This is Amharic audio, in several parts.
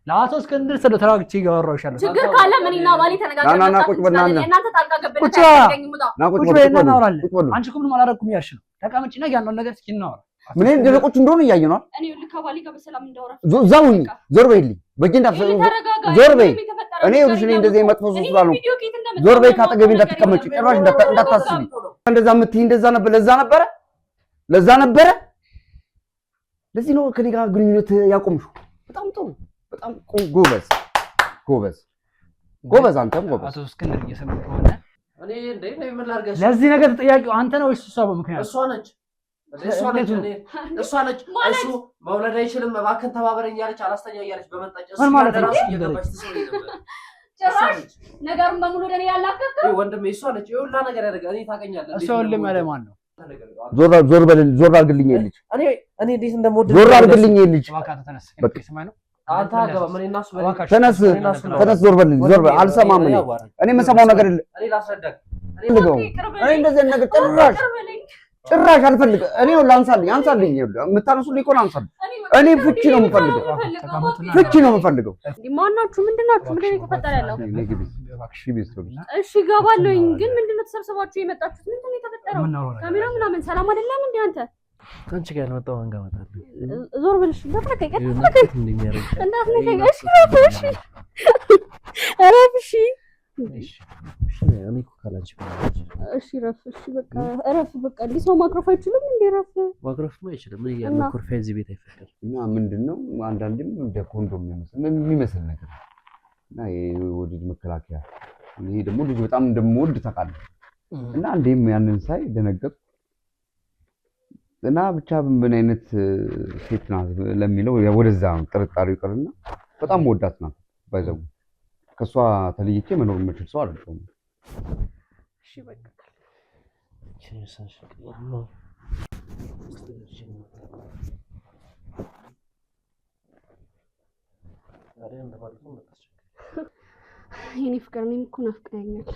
ለአቶ እስክንድር ስለ ተራግቼ ያወራው ይሻላል ችግር ካለ ምንና ባሊ ተነጋግረን ና ቁጭ በልና እናንተ ጣልቃ ገብነት ና ቁጭ በልና እናወራለን አንቺ እኮ ምንም አላደረኩም ያልሽ ነው ተቀመጪና ያንውን ነገር እስኪ እናወራ ምን እንደለቆች እንደሆነ ያያየው ነው እኔ ልከባሊ ጋር በሰላም እንዳወራ ዛውኝ ዞር በይልኝ በእንዳ ዞር በይ እኔ ወልሽ ነኝ እንደዚህ መጥፎ ሰው ስላሉ ዞር በይ ካጠገቢ እንዳትቀመጪ ጭራሽ እንዳታስቢ እንደዛ ምትይ እንደዛ ለዛ ነበረ ለዚህ ነው ከኔ ጋር ግንኙነት ያቆምሽው በጣም ጥሩ በጣም ጎበዝ አንተም ጎበዝ አቶ እስክንድር እየሰማህ ከሆነ እኔ እንዴ ምን ላድርገሽ ለዚህ ነገር ተጠያቂው አንተ ነው ወይስ እሷ በምክንያት እሷ ነች እሱ መውለድ አይችልም እባክህን ተባበረኝ ያለች አላስተኛ ያለች በመጣጭ እሱ ለራሱ እየገባች ትሰሪ ነበር ጭራሽ ነገሩን በሙሉ ደኔ ያላከከ ወንድሜ እሷ ነች ይሁላ ነገር ያደርጋል እኔ ታውቀኛለህ እሷ ወንድም ያለ ማን ነው ዞር አድርግልኝ ልጅ እኔ እንዴት እንደምወድ ዞር አድርግልኝ ልጅ ዋካተ ተነስ ሰማይ ነው አንተ አገባ ምን እናሱ ተነስ ዞር በል አልሰማም እኔ የምሰማው ነገር እኔ ላስረዳክ እኔ እንደዚህ ነገር ጭራሽ አልፈልግም እኔ አንሳልኝ የምታነሱልኝ እኮ አንሳልኝ እኔ ፍቺ ነው የምፈልገው ማናችሁ ምንድናችሁ ምንድነው የተፈጠረ ያለው እሺ ገባለሁኝ ግን ምንድነው ተሰብስባችሁ የመጣችሁት ምንድነው የተፈጠረው ካሜራው ምናምን ሰላም አይደለም እንዴ አንተ አንቺ ጋር ነው ተው አንጋማታል ዞር ብለሽ እሺ እኔ እኮ ካላንቺ እሺ ረፍሽ በቃ ሊሶ ማክሮፍ አይችልም እንዴ ማክሮፍ ነው አይችልም ምን ያለ ኮርፌ እዚህ ቤት አይፈቀድም እና ምንድነው አንዳንዴም እንደ ኮንዶም የሚመስል ነገር እና የወዲድ መከላከያ ይሄ ደግሞ ልጅ በጣም እንደምወድ ታውቃለህ እና አንዴም ያንን ሳይ ደነገጥኩ እና ብቻ ምን አይነት ሴት ናት ለሚለው ወደዛ ጥርጣሬው ይቀርና በጣም ወዳት ናት ባይዘው ከሷ ተለይቼ መኖር የምችል ሰው አይደለም እሺ በቃ የኔ ፍቅር እኔም እኮ ናፍቀኸኛል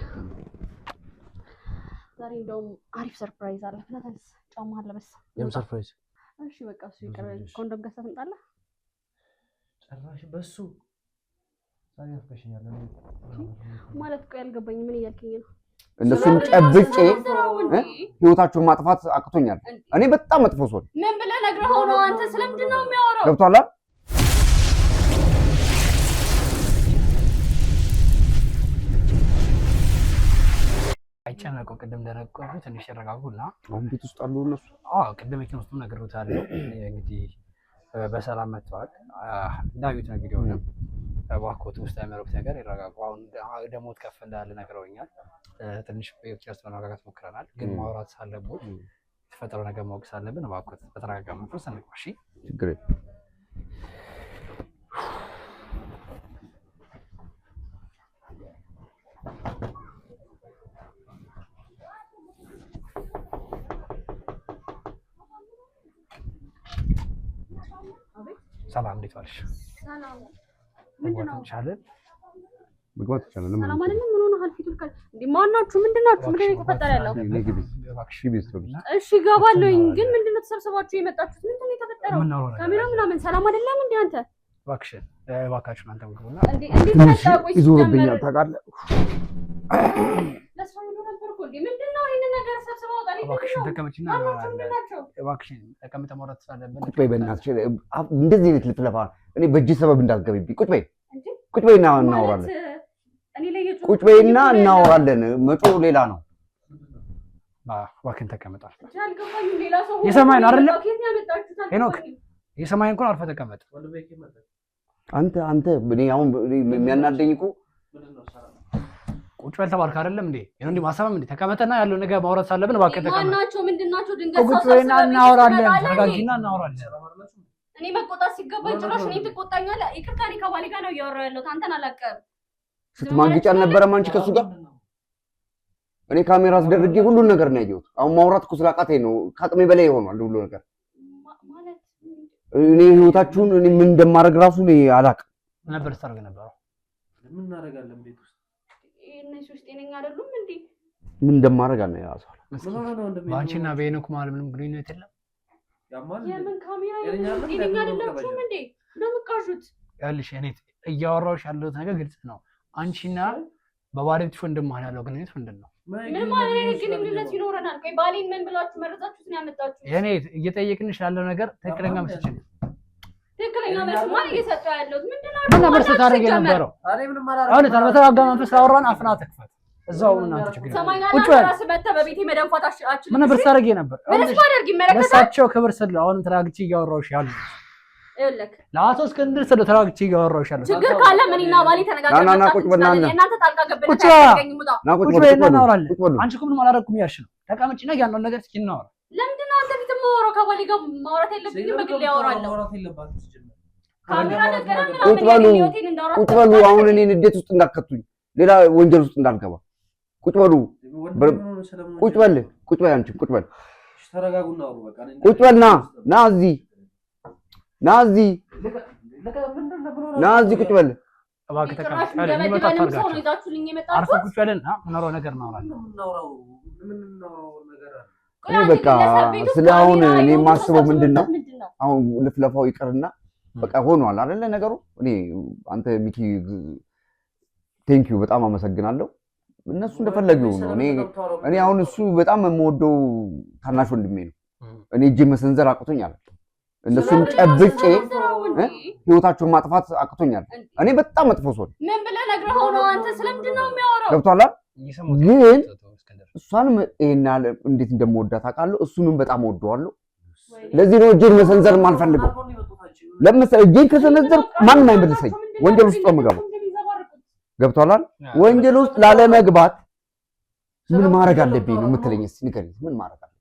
ዛሬ እንደውም አሪፍ ሰርፕራይዝ አለ ፍላታንስ ጫማ አለበስ የም ሰርፕራይዝ እሺ በቃ እሱ ይቀር ኮንዶም ገዝተህ ትምጣለህ ጭራሽ በሱ ዛሬ አፍከሽኛል ማለት እኮ ያልገባኝ ምን እያልከኝ ነው እነሱን ጨብጬ ህይወታቸውን ማጥፋት አቅቶኛል እኔ በጣም መጥፎ ሰው ምን ብለህ ነግረኸው ነው አንተ ስለምንድን ነው የሚያወራው ገብቷል አይጨነቁ ቅድም ደረቀው ትንሽ ይረጋጉና አሁን ቤት ውስጥ አሉ እነሱ ቅድም መኪና ውስጥ ነግሮታል እንግዲህ በሰላም መጥቷል ዳዊት ነው ቪዲዮ ነው ባኮት ውስጥ ያመሩት ነገር ይረጋጉ አሁን ደሞት ከፍ እንዳለ ነግረውኛል ትንሽ በዩቲዩብ ለማረጋጋት ሞክረናል ግን ማውራት ሳለበት ተፈጠረው ነገር ማወቅ ሳለብን ባኮት በተረጋጋ መንፈስ እንቆሺ ችግር ሰላም እንዴት ዋልሽ ሰላም ምንድነው መግባት ይቻላል ሰላም አይደለም ምን ሆነሃል ፊቱን ካል እንዴ ማናችሁ ምንድናችሁ ምንድነው የተፈጠረ ያለው እሺ ገባለሁኝ ግን ምንድነው ተሰብስባችሁ የመጣችሁት ምንድነው የተፈጠረው ካሜራ ምናምን ሰላም አይደለም እንዴ አንተ እባክሽ አንተ ወግቡና እንዴ ተጣቆይ ይዞርብኛል ታውቃለህ ለሰው ነው ነበር እኮ እንዴ ምንድነው ይሄን ነገር ሰብስባው ጣል እባክሽ ተቀመጪና እባክሽ ተቀመጠ ማውራት ሳለብን ቁጭ በይ በእናትሽ እንደዚህ አይነት ልትለፋ እኔ በእጅ ሰበብ እንዳትገቢብኝ ቁጭ በይና እናወራለን እኔ ለየቱ ቁጭ በይና እናወራለን መጮ ሌላ ነው እባክህን ተቀመጣል ያልገባኝ ሌላ ሰው የሰማይ ነው አይደል ከየት ያመጣችሁት ሄኖክ የሰማይ እንኳን አርፈህ ተቀመጥ አንተ እኔ አሁን የሚያናደኝ እኮ ቁጭ በል ተባልክ አይደለም እንዴ ይሄን እንዴ ማሰማም እንዴ ተቀመጠና ያለው ነገር ማውራት ሳለብን እባክህ ተቀመጥ ማናቸው ምንድናቸው ድንገት ቁጭ በይና እናወራለን ተረጋጊና እናወራለን እኔ መቆጣት ሲገባኝ ጭራሽ እኔ ትቆጣኛለህ ይቅርታ እኔ ከባሌ ጋር ነው እያወራሁ ያለሁት አንተን አላውቅም ስትማግጭ አልነበረም አንቺ ከሱ ጋር እኔ ካሜራ አስደርጌ ሁሉን ነገር ነው ያየሁት አሁን ማውራት እኮ ስላቃተኝ ነው ከአቅሜ በላይ ይሆናል ሁሉ ነገር እኔ ህይወታችሁን እኔ ምን እንደማደርግ ራሱ እኔ አላውቅም ነበር ታርገ ነበር ምን እናደርጋለን ቤት ውስጥ እነሱ ውስጥ ጤነኛ አይደሉም እንዴ ምን እንደማደርግ አለ ያው ባንቺና በሄኖክ ማለት ምንም ግንኙነት የለም የምን ካሜራ ጤነኛ አይደላችሁም እንዴ እንደምቃዡት ያልሽ እኔ እያወራሁሽ ያለሁት ነገር ግልጽ ነው። አንቺና በባለቤትሽ ወንድም መሀል ያለው ግንኙነት ምንድን ነው? ምን ማለት ነው? ግንኙነት ይኖረናል። ቆይ ባሌን ምን ብላችሁ መረዛችሁት ነው ያመጣችሁት? የኔ እየጠየቅንሽ ያለው ነገር ትክክለኛ መልስ ነው። ትክክለኛ መልስ ማለት እየሰጠው ያለሁት ምንድነው? ምን ነበር ስታደርግ የነበረው? አሁን ተረጋጋ፣ መንፈስ አወራን። አፍና ተክፈት እዛው እናንተ ችግር ቁጭ በል። ራስ መጣ በቤቴ መደንፋት አችልም። ምን ነበር ስታደርግ የነበር? ምንስ ማድረግ ይመለከታል? ለሳቸው ክብር ስለ አሁን ተራግቼ እያወራሁሽ ያለው ይኸውልህ፣ ለአቶ እስክንድር ስለ ተራግቼ እያወራሁሽ ያለው ችግር ካለ ምንና ባሌ ተነጋግረን ቁጭ በል። እናንተ ጣልቃ ገብነት አያገኝም። ቁጭ በል እናወራለን። አንቺ እኮ ምንም አላደረኩም ያልሽ ነው። ተቀመጪና ያንን ነገር እስኪ እናወራ። ለምንድን ነው አንተ ፊት የማወራው? ከባሌ ጋር ማውራት የለብኝም? በግል ያወራለሁ። ካሜራ ነገራ ቁጭ በሉ። አሁን እኔ ንዴት ውስጥ እንዳትከቱኝ፣ ሌላ ወንጀል ውስጥ እንዳልገባ ቁጭ በሉ። ቁጭ በል አንቺ ቁጭ በል። ተረጋጉና አውሩ። በቃ ቁጭ በል። ና እዚህ ቁጭ በል። እባክህ ተቀመጥ። አርፈህ ቁጭ በልና ምናወራው ነገር እናወራለን። እኔ በቃ ስለ አሁን እኔ የማስበው ምንድን ነው፣ አሁን ልፍለፋው ይቅርና በቃ ሆኗል አይደለ ነገሩ። እኔ አንተ ሚኪ ቴንኪዩ በጣም አመሰግናለሁ። እነሱ እንደፈለጉ ነው። እኔ አሁን እሱ በጣም የምወደው ታናሽ ወንድሜ ነው። እኔ እጄ መሰንዘር አቅቶኛል። እነሱን ጨብጬ ህይወታቸውን ማጥፋት አቅቶኛል። እኔ በጣም መጥፎ ሰው ነኝ። ምን ብለህ ነግረኸው ነው አንተ? ስለምንድን ነው የሚያወራው? ገብቶሃል? ግን እሷንም ይሄን ያህል እንዴት እንደምወዳት አውቃለሁ። እሱንም በጣም እወደዋለሁ። ለዚህ ነው እጄን መሰንዘር የማልፈልገው። ለምሳሌ እጄን ከሰነዘር ማንም አይመልሰኝ። ወንጀል ውስጥ ነው የምገባው። ገብቶሃል? ወንጀል ውስጥ ላለመግባት ምን ማድረግ አለብኝ ነው የምትለኝ? እስኪ ንገረኝ። ምን ማድረግ አለብኝ?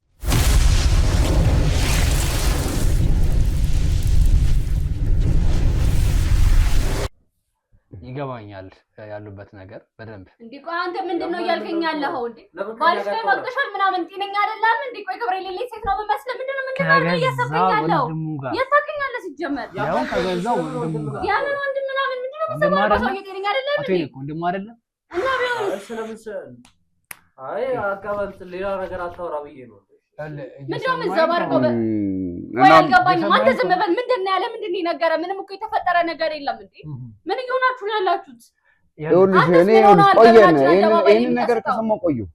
ይገባኛል ያሉበት ነገር በደንብ። እንዴ ቆይ አንተ ምንድነው እያልከኝ ያለኸው? እንዴ ባልሽ ላይ ማቅተሻል ምናምን ጤነኛ አይደለም እንዴ? ቆይ ገብርኤል ሌላ ሴት ነው በመስለ ምንድነው እያሰበኝ ያለው? የታውቀኛለህ ሲጀመር ያው ከገዛው ወንድሙ ጋር ያንን ወንድም ምናምን ምንድነው በሰማው ሰው ጤነኛ አይደለም እንዴ? ወንድሙ አይደለም እና ቢሆን ስለምሰል አይ አጋባንት ሌላ ነገር አታወራ ብዬ ነው። ምንድነው የምትዘባርቀው? ወይ አልገባኝም። አንተ ዝም በል። ምንድን ነው ያለ? ምንድን ነው የነገረ? ምንም እኮ የተፈጠረ ነገር የለም እንዴ። ምን እየሆናችሁ ነው ያላችሁት? ይኸውልሽ እኔ ቆየን ይሄንን ነገር ከሰማሁ ቆየሁ፣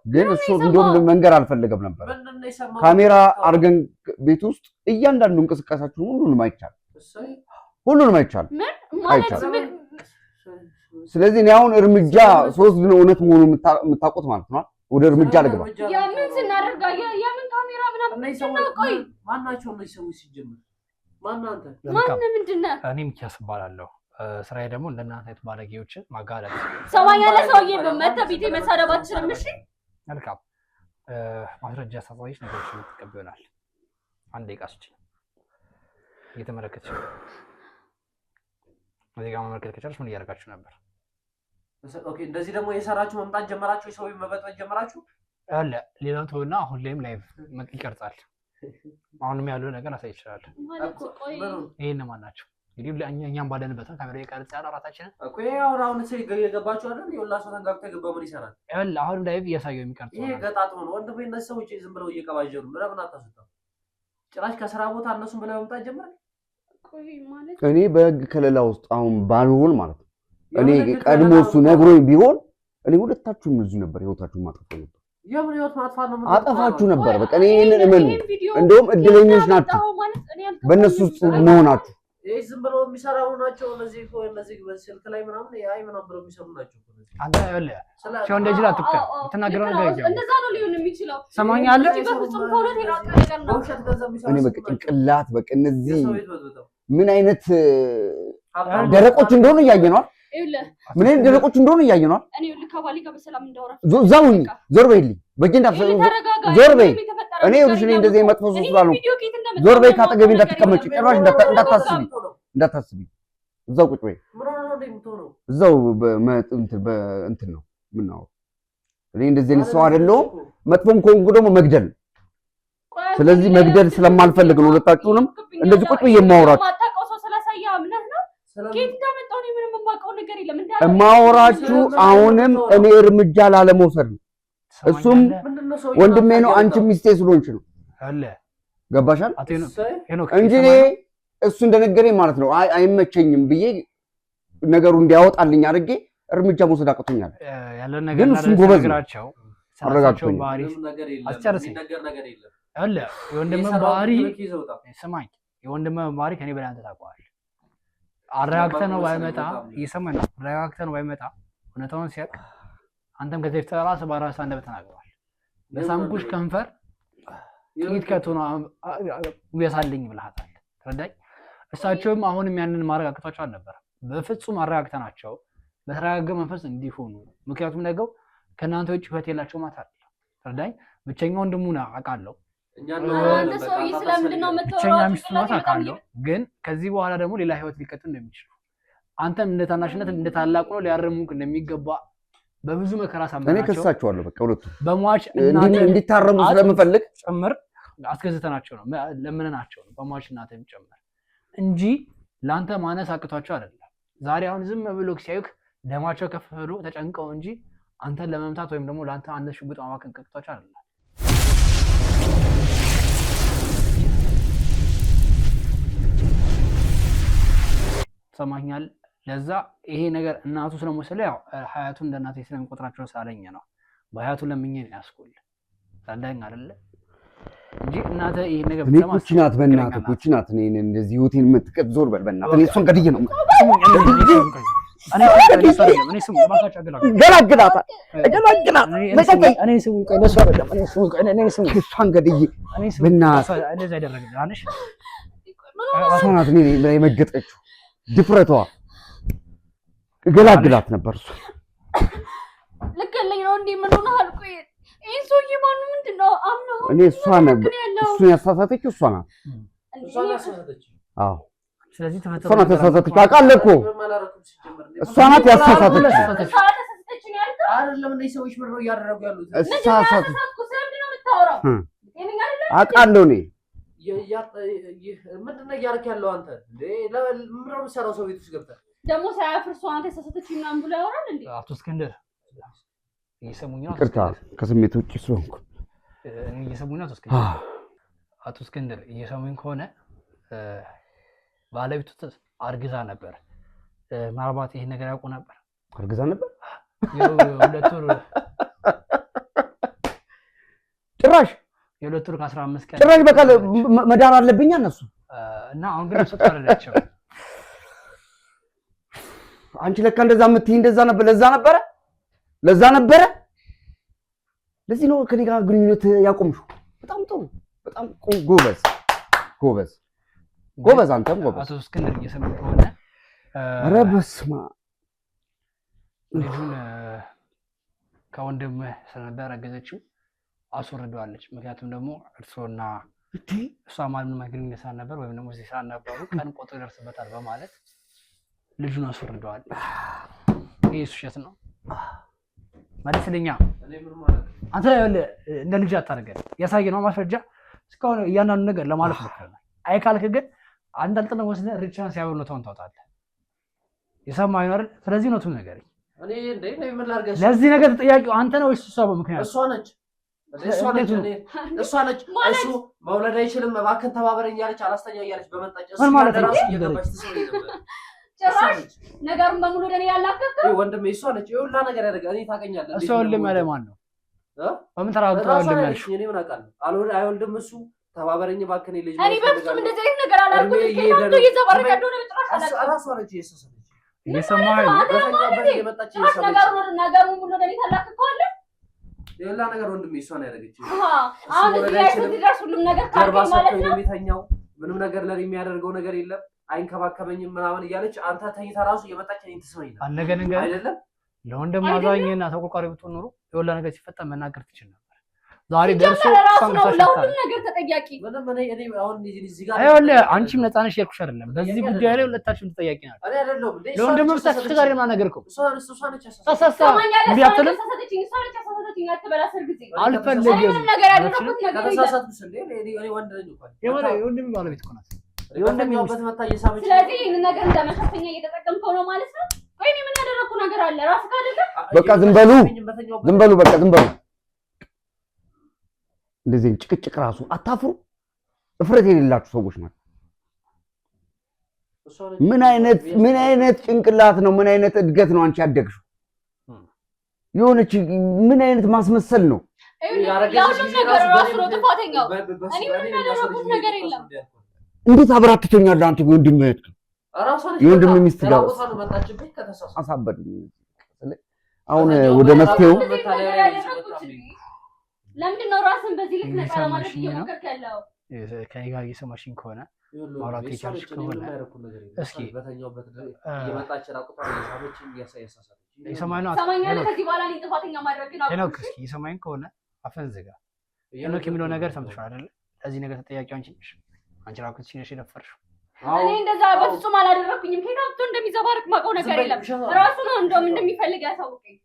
ግን እሱ እንደውም መንገር አልፈለገም ነበር። ካሜራ አድርገን ቤት ውስጥ እያንዳንዱ እንቅስቃሴያችሁ ሁሉንም አይቻልም። ምን ማለት ምን? ስለዚህ እኔ አሁን እርምጃ ሶስት ነው እውነት መሆኑ የምታውቁት ማለት ነው። ወደ እርምጃ ልግባ። ያምን ስናደርጋ ያምን ካሜራ ምናምን ቆይ ማናቸው ነው ሰው ሲጀምር ማናንተ ማን ምንድነው? እኔ ሚኪያስ እባላለሁ። ስራዬ ደግሞ እንደናንተ አይነት ባለጌዎችን ማጋለጥ። ሰማኛ ለሰውዬ በመጣ ቢቴ መሳደባችን እሺ። መልካም ማስረጃ ሳሳይሽ ነገሮችን ተቀበላል። አንድ ደቂቃ ስጪ። እየተመለከትሽ እዚህ ጋር መመልከት ከቻልሽ ምን እያደረጋችሁ ነበር? ኦኬ እንደዚህ ደግሞ የሰራችሁ መምጣት ጀመራችሁ፣ የሰው መበጥበጥ ጀመራችሁ። አለ ሌላው ተውና አሁን ላይም ላይቭ ይቀርጻል። አሁንም ያለው ነገር አሳይ ይችላል እኮ። ይሄን ማን ናቸው እንግዲህ እኛም ባለንበት ካሜራ ይቀርጽ ያለ አራታችን እኮ አሁን ሰው የገባችሁ አይደል? የወላሱ ተንጋግቶ የገባው ምን ይሰራል? አሁንም ላይቭ እያሳየው የሚቀርጽ ይሄ ገጣጥሞ ነው። ወንድሜ እነዚህ ሰዎች ዝም ብለው እየቀባጀሩ ምንም አታስወጣው። ጭራሽ ከስራ ቦታ እነሱን ብለው መምጣት ጀመረ። ቆይ ማለት እኔ በህግ ከለላ ውስጥ አሁን ባልሆን ማለት ነው። እኔ ቀድሞ እሱ ነግሮኝ ቢሆን እኔ ሁለታችሁም እዚህ ነበር ህይወታችሁን ማጥፋት ነበር። የምን ህይወት ማጥፋት ነው? አጠፋችሁ ነበር። በቃ እኔ ይሄንን እመኑ። እንደውም እድለኞች ናችሁ በእነሱ ውስጥ መሆናችሁ። ይሄ ዝም ብለው የሚሰራው ናቸው እነዚህ በስልክ ላይ ምናምን ያይ ምናምን ብለው የሚሰሩ ናቸው። አንተ ያለ ሻው እንደዚህ ላትከ ተናገረው ነገር ይያው እንደዛ ነው ሊሆን የሚችለው። ሰማኛለህ? እኔ በቃ ጭንቅላት በቃ እነዚህ ምን አይነት ደረቆች እንደሆኑ እያየነዋል። ምን አይነት ደረቆች እንደሆኑ እያየነዋል። እኔ ልከባሊ ጋር በሰላም እንዳወራ ዛውኝ ዞር በይልኝ። በእንዳ ዞር በይ። እኔ ይኸውልሽ እኔ እንደዚህ መጥፎ ሰው ስላልሆንኩ ዞር በይ። ካጠገቤ እንዳትቀመጪ ጭራሽ እንዳታስቢ። እዛው ቁጭ በይ። እዛው በእንትን ነው ምናው። እኔ እንደዚህ አይነት ሰው አይደለሁም። መጥፎም ከሆንኩ ደግሞ መግደል። ስለዚህ መግደል ስለማልፈልግ ነው ሁለታችሁንም እንደዚህ ቁጭ ብዬ የማወራችሁ። የማወራችሁ አሁንም እኔ እርምጃ ላለመውሰድ ነው። እሱም ወንድሜ ነው፣ አንቺ ሚስቴ ስለሆንሽ ነው። ገባሻል? እንጂ እኔ እሱ እንደነገረኝ ማለት ነው አይመቸኝም ብዬ ነገሩ እንዲያወጣልኝ አድርጌ እርምጃ መውሰድ አቅቶኛል። ያለን ነገር ነገራቸው ሰራቸው ባህሪ አስጨርሰኝ ነገር የለም አለ የወንድምህ ባህሪ ስማኝ የወንድምህ ባህሪ ከኔ በላይ አንተ ታውቀዋለህ። አረጋግተህ ነው ባይመጣ እየሰማኝ ነው። አረጋግተህ ነው ባይመጣ እውነታውን ሲያውቅ አንተም ከዚህ በፊት ራስህ በራስህ አንደበት ተናግረዋል። በሳምኩሽ ከንፈር ጥቂት ከቶና ያሳልኝ ብለሃታል። ተረዳኝ። እሳቸውም አሁንም ያንን ማድረግ አቅቷቸው አልነበረም። በፍጹም አረጋግተናቸው በተረጋገ መንፈስ እንዲሆኑ ምክንያቱም ነገው ከእናንተ ውጭ ህይወት የላቸው ማለት አይደል። ተረዳኝ። ብቸኛ ወንድሙ ነው አውቃለሁ። ብቸኛ ሚስቱ ነው አውቃለሁ። ግን ከዚህ በኋላ ደግሞ ሌላ ህይወት ሊቀጥል እንደሚችል አንተም እንደ ታናሽነት እንደ ታላቁ ነው ሊያርሙክ እንደሚገባ በብዙ መከራ ሳምናቸው እኔ ከሳቸዋለሁ። በቃ ሁለቱ በሟች እንዲታረሙ ስለምፈልግ ጭምር አስገዝተናቸው ነው ለምነናቸው ነው በሟች እናትም ጭምር እንጂ ለአንተ ማነስ አቅቷቸው አይደለም። ዛሬ አሁን ዝም ብሎ ሲያዩክ ደማቸው ከፍ ብሎ ተጨንቀው እንጂ አንተን ለመምታት ወይም ደግሞ ለአንተ አንተ ሽጉጥ ማማከን አቅቷቸው አይደለም። ሰማኛል። ለዛ ይሄ ነገር እናቱ ስለመሰለ ያው ሀያቱ እንደ እናቴ ስለሚቆጥራቸው ሳለኝ ነው በሀያቱ ለምኜ ነው ያስኩል ታዳኝ አይደለ እንጂ እናተ ይሄ ነገር ኩቺ ናት። በእናትህ ኩቺ ናት። እኔ እንደዚህ ህይወቴን የምትቀጥ ዞር በል በእናትህ። እኔ እሷን ገድዬ ነው እሷን ገድዬ እሷ ናት የመገጠችው። ድፍረቷ ገላግላት ነበር። እሱ ልከለኝ ነው እንዴ? ምን ሆነሃል? ቆይ ይሄ ሰውዬ ማን ምንድነው? አምነው እኔ እሷ ነበር እሱን ያሳሳተችው እሷ ናት። እሷን ያሳሳተችው? አዎ። ስለዚህ እሷ ናት ያሳሳተችው። አውቃለሁ እኮ እሷ ናት ያሳሳተችው። አይደለም እነዚህ ሰዎች ምን ነው እያደረጉ ያሉት? አውቃለሁ እኔ ምንድነው እያደረክ ያለው አንተ? ምንድነው የምትሰራው ሰው ቤት ውስጥ ገብተህ ደግሞ ሳያፍር እሷ አንተ ያሳሳተችኝ ምናምን ብሎ ያወራል እንዴ? አቶ እስክንድር እየሰሙኝ ነው። ይቅርታ ከስሜት ውጭ ስለሆንኩ እየሰሙኝ ነው። አቶ እስክንድር እየሰሙኝ ከሆነ ባለቤቱ አርግዛ ነበር። ምናልባት ይሄን ነገር ያውቁ ነበር። አርግዛ ነበር? የሁለት ወር ጭራሽ የሁለት ወር ከ15 ቀን ጭራሽ በቃ መዳር አለብኝ እነሱ እና አሁን ግን ሰጥቷላቸው። አንቺ ለካ እንደዛ የምትይ እንደዛ ነበር። ለዛ ነበረ። ለዚህ ነው ከኔ ጋር ግንኙነት ያቆምሽው። በጣም ጥሩ፣ በጣም ጎበዝ። አንተም ጎበዝ። አቶ እስክንድር እየሰማኝ ከሆነ ኧረ በስመ አብ ልጁን ከወንድምህ ስለነበር ያገዘችው አስወርደዋለች። ምክንያቱም ደግሞ እርሶና እሷ ማለት ምንም ግንኙነት ሳልነበር ወይም ደግሞ እዚህ ሳልነበሩ ቀን ቆጥሮ ይደርስበታል በማለት ልጁን አስወርደዋለች። ይሄ ውሸት ነው ማለት ስለኛ አንተ እንደ ልጅ አታርገን። ያሳየነው ማስረጃ እስካሁን እያንዳንዱ ነገር ለማለት ሞክረናል። አይ ካልክ ግን አንጠልጥለን ወስደን ሪቻን ሲያበሉ ነው ተንታውታለህ። የሰማኸኝ አይደል? ስለዚህ ነው ነገር እኔ እንዴ ነው ምን ላድርገሽ? ለዚህ ነገር ተጠያቂው አንተ ነው ወይስ እሷ? በምክንያት እሷ ነች። እሱ መውለድ አይችልም እባክህን ተባበረኝ እያለች አላስተኛ እያለች በመጣች እሱ ራሱ እየገባች ትሰሪ ነበር። ጭራሽ ነገሩን በሙሉ ለኔ ያላከከው ወንድሜ እሷ ነች። ይኸውልህ ነገር ያደርጋል። እኔ ታውቀኛለህ። እሷ ወንድም ያለ ማን ነው? በምን ተራግጦ ወንድም ያልሽ? እኔ ምን አውቃለሁ? አይወልድም እሱ ተባበረኝ እባክህን ልጅ እኔ በፍጹም እንደዚህ አይነት ነገር አላልኩም። ከታንቶ እየዘባረቀ እንደሆነ በጭራሽ አላልኩም። ራሷ ነች የሰሰች እየሰማኸኝ ነው? ነገሩን ሙሉ ለኔ ታላክከዋለህ። ሌላ ነገር ወንድሜ እሷ ነው ያደረገችው። አሁን እዚህ ላይ ስትደርስ ሁሉም ነገር ካርቴ ማለት ነው የሚተኛው ምንም ነገር ለኔ የሚያደርገው ነገር የለም። አይንከባከበኝም ምናምን እያለች አንተ ተኝታ ራሱ እየመጣች እኔን ትስመኝ ነበር። አልነገር ነገር አይደለም ለወንድም አዛኝና ተቆርቋሪ ብትሆን ኖሮ የወላ ነገር ሲፈጠር መናገር ትችል ነበር። ዛሬ ደርሶ ለሁሉም ነገር ተጠያቂ ምንም እኔ አሁን እዚህ ጋር አይወለ አንቺም ነፃ ነሽ ያልኩሽ አይደለም። በዚህ ጉዳይ ላይ ሁለታችሁም ተጠያቂ ናችሁ። እኔ አይደለም ለወንድም ብቻ ጋር የማን ነገር እኮ እሷ ነች ተሳሳ ቢያትልም አልፈልግም ነገር ያደረኩት ነገር ተሳሳትኩስ እንዴ? እኔ ወንድ ነኝ እኮ የወንድም ባለቤት እኮ ናት። የወንድም ያውበት መታ እየሳበች ስለዚህ ይሄን ነገር እንደመሸፈኛ እየተጠቀምከው ነው ማለት ነው። ወይ እኔ ምን ያደረኩ ነገር አለ? ራስህ አይደለም በቃ ዝም በሉ በቃ ዝም በሉ። እንደዚህ ጭቅጭቅ ራሱ አታፍሩ። እፍረት የሌላችሁ ሰዎች ናቸው። ምን አይነት ጭንቅላት ነው? ምን አይነት እድገት ነው አንቺ ያደግሽው? የሆነች ምን አይነት ማስመሰል ነው? እንዴት አብራትተኛለህ አንተ? የወንድም ሚስት ጋር አሳበድ። አሁን ወደ መፍትሄው ለምንድን ነው ራስን በዚህ ልክ ነፃ ለማድረግ እየሞከርክ ያለው? ከኔ ጋር እየሰማሽኝ ከሆነ ማውራት የቻልሽ ከሆነ እስኪ የሰማኝ ከሆነ አፈን ዝጋ። ሄኖክ የሚለው ነገር ሰምተሽው አይደለ? ለዚህ ነገር ተጠያቂው አንቺ ነሽ። አንቺ ራስሽ ነሽ የደፈርሽው። እኔ እንደዛ በፍጹም አላደረኩኝም። ሄኖክ እንደሚዘባርቅ ማውቀው ነገር የለም። ራሱ ነው እንደውም እንደሚፈልግ ያሳውቀኝ።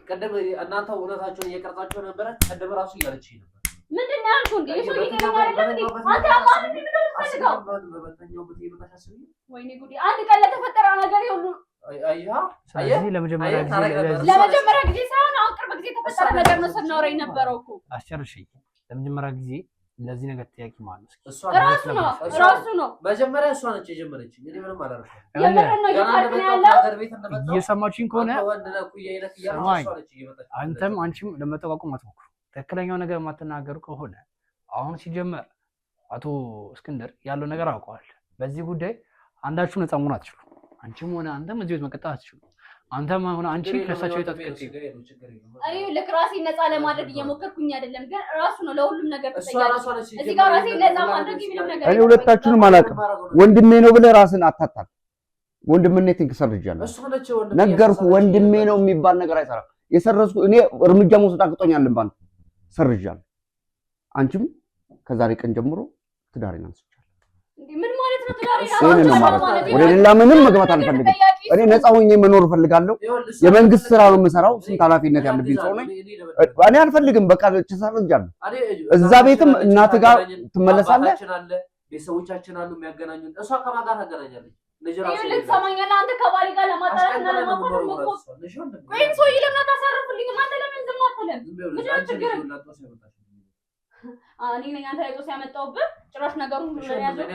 ቀደም እናንተ እውነታችሁን እየቀርጻችሁ ነበረ። ቀደም ራሱ እያለችኝ ነበር። ምንድን ነው ያልኩህ? እንዴ እሱ ይገኛል አይደል? አንተ አማን ምን እንደምትፈልገው? ወይኔ ጉዴ! አንድ ቀን ለተፈጠረ ነገር ይሁን ስለዚህ ለመጀመሪያ ጊዜ ሳይሆን አሁን ቅርብ ጊዜ የተፈጠረ ነገር ነው ስናወራ የነበረው እኮ። አስጨርሽኝ። ለመጀመሪያ ጊዜ ለዚህ ነገር ጥያቄ ማለት ራሱ ነው። መጀመሪያ እሷ ነች የጀመረችኝ። እኔ ምንም አላደረኩም። እየሰማችኝ ከሆነ አንተም አንቺም ለመጠቋቋም አትሞክሩ። ትክክለኛው ነገር የማትናገሩ ከሆነ አሁን ሲጀመር አቶ እስክንድር ያለው ነገር አውቀዋል። በዚህ ጉዳይ አንዳችሁ ነፃ መሆን አትችሉ። አንቺም ሆነ አንተም እዚህ ቤት መቀጠል አትችሉ። አንተም ሆነ አንቺ ከሳቸው ይተጥቀጥ እኔ ለክራሲ ነፃ ለማድረግ እየሞከርኩኝ አይደለም፣ ግን ራሱ ነው ለሁሉም ነገር ተጠያቂ። እዚህ ጋር ራሴ ነፃ ማድረግ የሚለው ነገር እኔ ሁለታችሁንም አላውቅም። ወንድሜ ነው ብለህ ራስን አታታል። ወንድምነቴን ከሰርጃለሁ ነገርኩ። ወንድሜ ነው የሚባል ነገር አይሰራም። የሰረዝኩ እኔ እርምጃ መውሰድ አቅጦኛል። ባንተ ሰርጃለሁ። አንቺም ከዛሬ ቀን ጀምሮ ትዳሬን አንስቻለሁ። ምን ማለት ነው? ትዳሬን አንስቻለሁ። ወደ ሌላ ምንም መግባት አልፈልግም። እኔ ነፃ ሆኜ መኖር እፈልጋለሁ። የመንግስት ስራ ነው የምሰራው። ስንት ኃላፊነት ያለብኝ ሰው ነኝ። እኔ አልፈልግም። በቃ ተሰርጃለሁ። እዛ ቤትም እናትህ ጋር ትመለሳለህ። ቤተሰቦቻችን አሉ የሚያገናኙን። እሷ ከማን ጋር ታገናኛለች? ልትሰማኛለህ? አንተ ከባሌ ጋር ለማጣላት እና ለማቆም መቆም ወይም ሰው ይለምና ታሳርፍልኝ። አንተ ለምን ዝም አትልም? ምን ችግር? እኔ ነኝ አንተ ላይ ጦስ ያመጣሁብህ። ጭራሽ ነገሩን ሁሉ ነው ያዘው።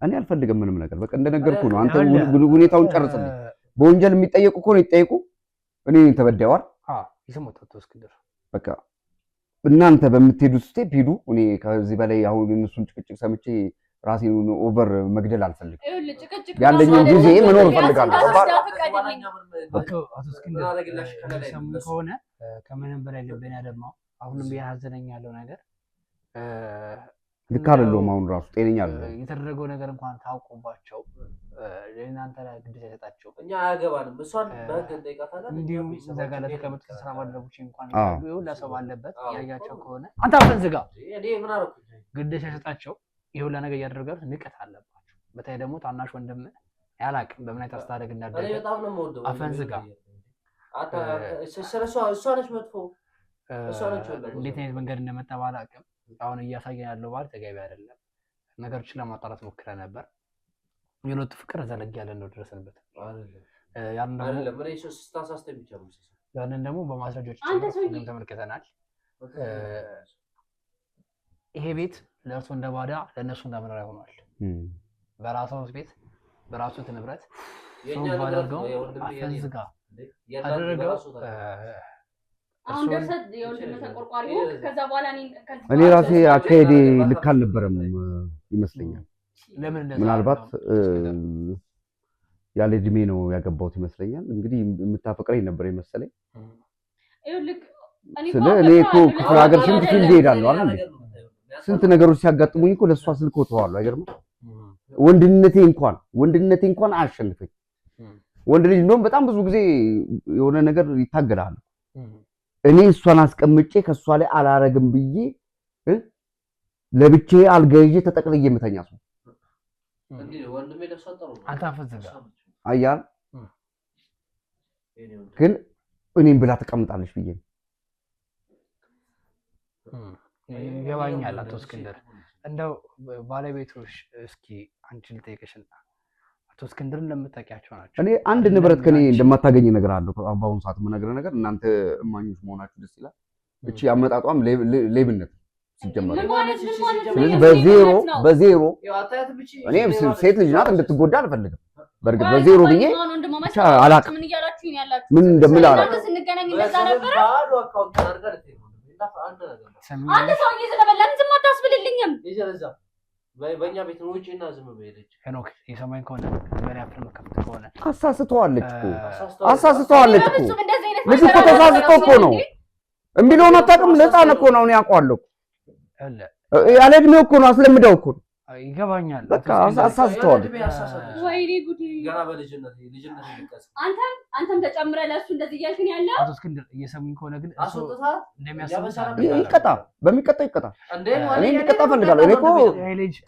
እኔ አልፈልግም ምንም ነገር። በቃ እንደነገርኩህ ነው። አንተ ሁኔታውን ጨርጽልኝ። በወንጀል የሚጠየቁ ከሆነ ይጠየቁ። እኔ ነኝ ተበዳይዋል። ይሰማው አቶ እስክንድር በቃ እናንተ በምትሄዱት ስቴፕ ሂዱ። እኔ ከዚህ በላይ አሁን እነሱን ጭቅጭቅ ሰምቼ ራሴን ኦቨር መግደል አልፈልግም። ያለኝን ጊዜ መኖር እፈልጋለሁ። አቶ እስክንድር ከሆነ ከምንም በላይ ልቤን ያደማው አሁንም ያዘነኝ ያለው ነገር ልክ አይደለም። አሁን ራሱ ጤነኛ አይደለም። የተደረገው ነገር እንኳን ታውቁባቸው ለእናንተ ላይ ግዴታ ይሰጣቸው። እኛ አያገባንም። እሷን በህግ እንጠይቃታለን። እንዲሁም ዘጋ ለተቀመጡ ስራ ባልደረቦች እንኳን ይሁን ለሰው ባለበት ያያቸው ከሆነ አንተ አፈን ዝጋ። እኔ ምን አደረኩ? ግዴታ ይሰጣቸው። ይሁን ለነገ ያደርጋሉ። ንቀት አለባቸው። በተለይ ደግሞ ታናሽ ወንድም ያላቅም በምን አይነት አስተዳደግ እንዳደረገ እኔ በጣም ነው የምወደው። አፈን ዝጋ። እሷ ነች መጥፎ። እንዴት አይነት መንገድ እንደመጣ ባላቅም አሁን እያሳየን ያለው ባል ተገቢ አይደለም። ነገሮችን ለማጣራት ሞክረ ነበር። የሁለቱ ፍቅር ዘለግ ያለ ነው ደረሰንበት። ያንን ደግሞ በማስረጃዎች ተመልክተናል። ይሄ ቤት ለእርሱ እንደ ባዳ ለእነሱ እንዳመራር ሆኗል። በራሱ ቤት በራሱ ንብረት ሰው ባደርገው አፈንዝጋ አደረገው። እኔ ራሴ አካሄዴ ልክ አልነበረም ይመስለኛል። ምናልባት ያለ እድሜ ነው ያገባሁት ይመስለኛል። እንግዲህ የምታፈቅረኝ ነበር የመሰለኝ። እኔ እኮ ክፍለ ሀገር ስንት ፊልድ እሄዳለሁ አይደል? ስንት ነገሮች ሲያጋጥሙኝ እኮ ለእሷ ስልክ ወጥተዋለሁ። አይገርምም? ወንድነቴ እንኳን አያሸንፈኝ። ወንድ ልጅ እንደውም በጣም ብዙ ጊዜ የሆነ ነገር ይታገላል። እኔ እሷን አስቀምጬ ከእሷ ላይ አላረግም ብዬ ለብቻዬ አልጋ ይዤ ተጠቅልዬ የምተኛ ሰው አያል ግን እኔም ብላ ተቀምጣለች ብዬ ይገባኛል። አቶ እስክንድር እንደው ባለቤቶች እስኪ አንቺ ልጠይቅሽና አቶ እስክንድርን ለምታውቂያቸው ናቸው። እኔ አንድ ንብረት ከኔ እንደማታገኝ ነገር አለው። በአሁኑ ሰዓት የምነግርህ ነገር እናንተ እማኞች መሆናችሁ ደስ ይላል። እቺ አመጣጧም ሌብነት ሲጀመር ስለዚህ በዜሮ እኔ ሴት ልጅ ናት እንድትጎዳ አልፈልግም በርግጥ በዜሮ ብዬ አላውቅም ምን እንደምል አላውቅም አንተ ሰውዬ ስለበላን ዝም አታስብልልኝም በእኛ ቤት ነው ውጪና ዝም በይለች ሄኖክ የሰማኝ ከሆነ በሪያ ፍርም ከፍት ከሆነ አሳስተዋለች እኮ ልጅ እኮ ተሳስቶ እኮ ነው እምቢለውን አታውቅም ለጻነ እኮ ነው እኔ አውቀዋለሁ ያለ እድሜው እኮ ነው አስለምደው እኮ ነው ይገባኛል በቃ አሳስተዋል ወይኔ ጉዲ ገና በልጅነት ይልቀስ አንተም ተጨምረ ለሱ እንደዚህ እያልከኝ ያለው አቶ እስክንድር እየሰሙኝ ከሆነ ግን እሱ እንደሚያስብ ይቀጣ በሚቀጣ ይቀጣ እኔ እንዲቀጣ ፈልጋለሁ እኔ እኮ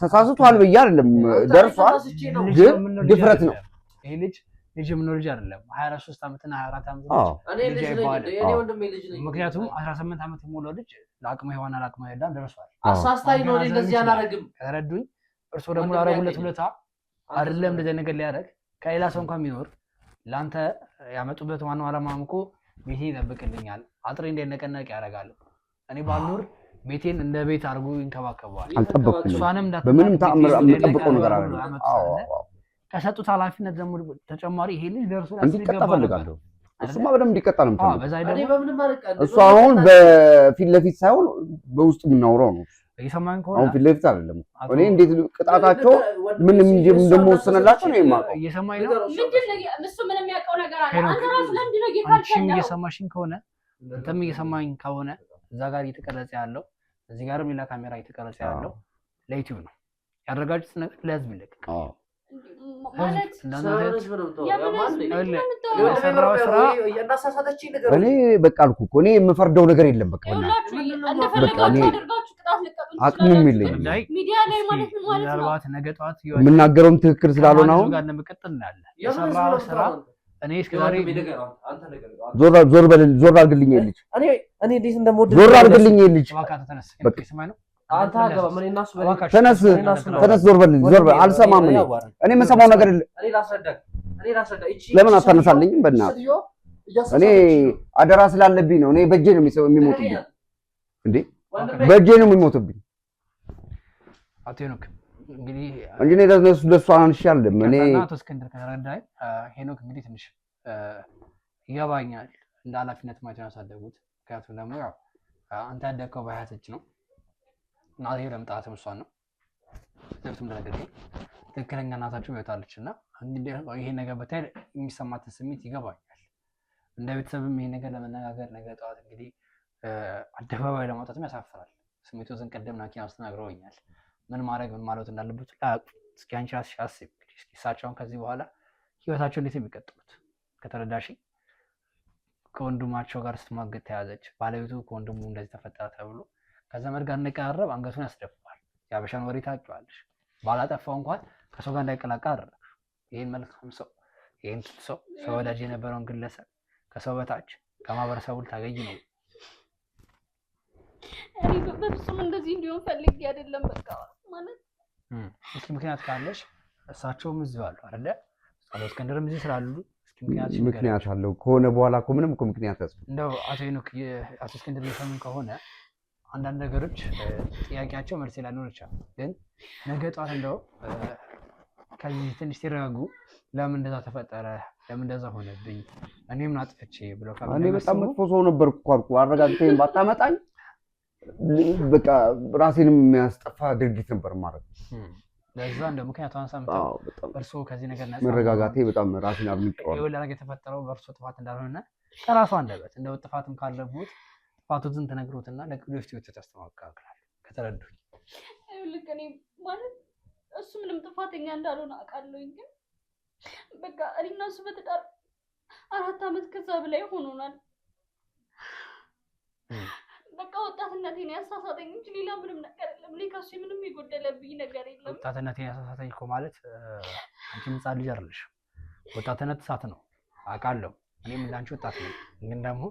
ተሳስቷል ብዬ አይደለም ደርሷል ድፍረት ነው ይሄ ልጅ ምን ልጅ አይደለም 23 ዓመት እና 24 ዓመት እኔ ወንድሜ ልጅ ነኝ ምክንያቱም 18 ዓመት የሞላው ልጅ ለአቅመ ሔዋን ለአቅመ አዳም ደርሷል አሳስታይ ነው እንደዚህ ያላረግም ተረዱኝ እርሶ ደግሞ ላረጉለት ሁለታ አይደለም እንደዚህ ነገር ሊያደርግ ከሌላ ሰው እንኳን ቢኖር ላንተ ያመጡበት ዋናው ዓላማም እኮ ቤቴ ይጠብቅልኛል አጥሬ እንደነቀነቅ ያደርጋል እኔ ባልኖር ቤቴን እንደ ቤት አድርጎ ይንከባከባል አልጠበቅኩም እሷንም በምንም ተአምር የምጠብቀው ነገር አይደለም ከሰጡት ኃላፊነት ደግሞ ተጨማሪ ይሄ ልጅ ደርሶ እንዲቀጣ ፈልጋለሁ እሱማ በደንብ እንዲቀጣ ነው የምፈልገው በዛ አይደለም እኔ በምንም አልቀጣ እሱ አሁን በፊት ለፊት ሳይሆን በውስጥ የምናወራው ነው እየሰማኝ ከሆነ አሁን ፊት ለፊት አይደለም እኔ እንዴት ቅጣታቸው ምንም እንደምወስንላቸው ነው የማውቀው እየሰማኝ ነው ምንድነው እሱ ምንም ያውቀው ነገር አለ አንተ ራሱ ለምንድን ነው እየካልከኝ እየሰማሽኝ ከሆነ አንተም እየሰማኝ ከሆነ እዛ ጋር እየተቀረጸ ያለው እዚህ ጋርም ሌላ ካሜራ እየተቀረጸ ያለው ለዩቲዩብ ነው ያደረጋችሁት ነገር ለህዝብ ይልቅ ማለት እኔ በቃ አልኩ እኮ እኔ የምፈርደው ነገር የለም በቃ አቅሙም የለኝም ሚዲያ ላይ ማለት ነው ምናልባት ነገ ጠዋት የምናገረውም ትክክል ስላልሆነ አሁን ጋር ለመቀጠል ነው ያለ የሰራው ስራ እኔ እስከዛሬ ዞር አድርግልኝ ልጅ እኔ እንዴት እንደምወድ ዞር አድርግልኝ ልጅ በቃ ተሰማኝ ነው አንተ አገባ ምን እናሱ ተነስ ዞር በል አልሰማም እኔ የምሰማው ነገር የለም እኔ ላስረዳ ለምን አታነሳልኝም በእናትህ እኔ አደራ ስላለብኝ ነው እኔ በእጄ ነው የሚሞትብኝ እንዴ በእጄ ነው የሚሞትብኝ አቶ ሄኖክ እንግዲህ እንጂ ለእሱ አንሻልም እኔ አቶ እስክንድር ከተረዳኝ ሄኖክ እንግዲህ ትንሽ ይገባኛል እንደ ኃላፊነት ማለት ነው ያሳደጉት ምክንያቱም ደግሞ ያው አንተ ያደግከው በሀያት ነው እናቴ ለምጣትም እሷን ነው ዘፍቱም እንደነገርከኝ ትክክለኛ እናታችሁ ይወጣለችና እንግዲህ ይሄ ነገር በታይ የሚሰማትን ስሜት ይገባኛል እንደ ቤተሰብም ይሄ ነገር ለመነጋገር ነገር ጠዋት እንግዲህ አደባባይ ለማውጣትም ያሳፍራል ስሜቱን ቀደም ናኪና ውስጥ ነግረውኛል ምን ማድረግ ምን ማለት እንዳለበት እስኪ አንቺ ራስሽ አስቢ እስኪ እሳቸውን ከዚህ በኋላ ህይወታቸው እንዴት የሚቀጥሉት ከተረዳሽ ከወንድማቸው ጋር ስትማገጥ ተያዘች ባለቤቱ ከወንድሙ እንደዚህ ተፈጠረ ተብሎ ከዘመድ ጋር እንደቀራረብ አንገቱን ያስደፋል ያበሻን ወሬ ታውቂዋለሽ ባላጠፋው እንኳን ከሰው ጋር እንዳይቀላቀል አደረግሽ ይሄን መልካም ሰው ይሄን ሰው ወዳጅ የነበረውን ግለሰብ ከሰው በታች ከማህበረሰቡ ታገኝ ነው እኔ በፍጹም እንደዚህ እንዲሆን ፈልጌ አይደለም በቃ ማለት እስኪ ምክንያት ካለሽ እሳቸውም እዚህ አሉ አይደለ አቶ እስክንድርም እዚህ ስላሉ ምክንያት አለው ከሆነ በኋላ እኮ ምንም እኮ ምክንያት ያስፈልግ እንደው አቶ ሄኖክ አቶ እስክንድር ለሰሙ ከሆነ አንዳንድ ነገሮች ጥያቄያቸው መልስ ላይኖር ይችላል ግን ነገ ጧት እንደው ከዚህ ትንሽ ሲረጋጉ ለምን እንደዛ ተፈጠረ ለምን እንደዛ ሆነብኝ እኔም ናጥፍቼ ብለው እኔ በጣም መጥፎ ሰው ነበርኩ እኮ አልኩ አረጋግተኝ ባታመጣኝ በቃ ራሴንም የሚያስጠፋ ድርጊት ነበር ማለት ለዛ እንደው ምክንያቱም ሰምተው እርሶ ከዚህ ነገር ነፃ መረጋጋቴ በጣም ራሴን አድምጬዋለሁ ይኸውልህ ነገር የተፈጠረው በእርሶ ጥፋት እንዳልሆነ ከራሱ አንደበት እንደው ጥፋትም ካለበት ጥፋቱን ተነግሮትና ለቅዱስ ቲዩት ተስተዋውቃለሁ ከተረዱኝ ይኸውልህ እኔ ማለት እሱ ምንም ጥፋተኛ እንዳልሆነ አውቃለሁኝ ግን በቃ እኔና እሱ በትዳር 4 ዓመት ከዛ በላይ ሆኖናል በቃ ወጣትነቴን ያሳሳተኝ እንጂ ሌላ ምንም ነገር የለም እኔ ከሱ ምንም የጎደለብኝ ነገር የለም ወጣትነቴን ያሳሳተኝ እኮ ማለት አንቺ ህፃን ልጅ አይደለሽ ወጣትነት እሳት ነው አውቃለሁ እኔም እንዳንቺ ወጣት ነኝ ግን ደግሞ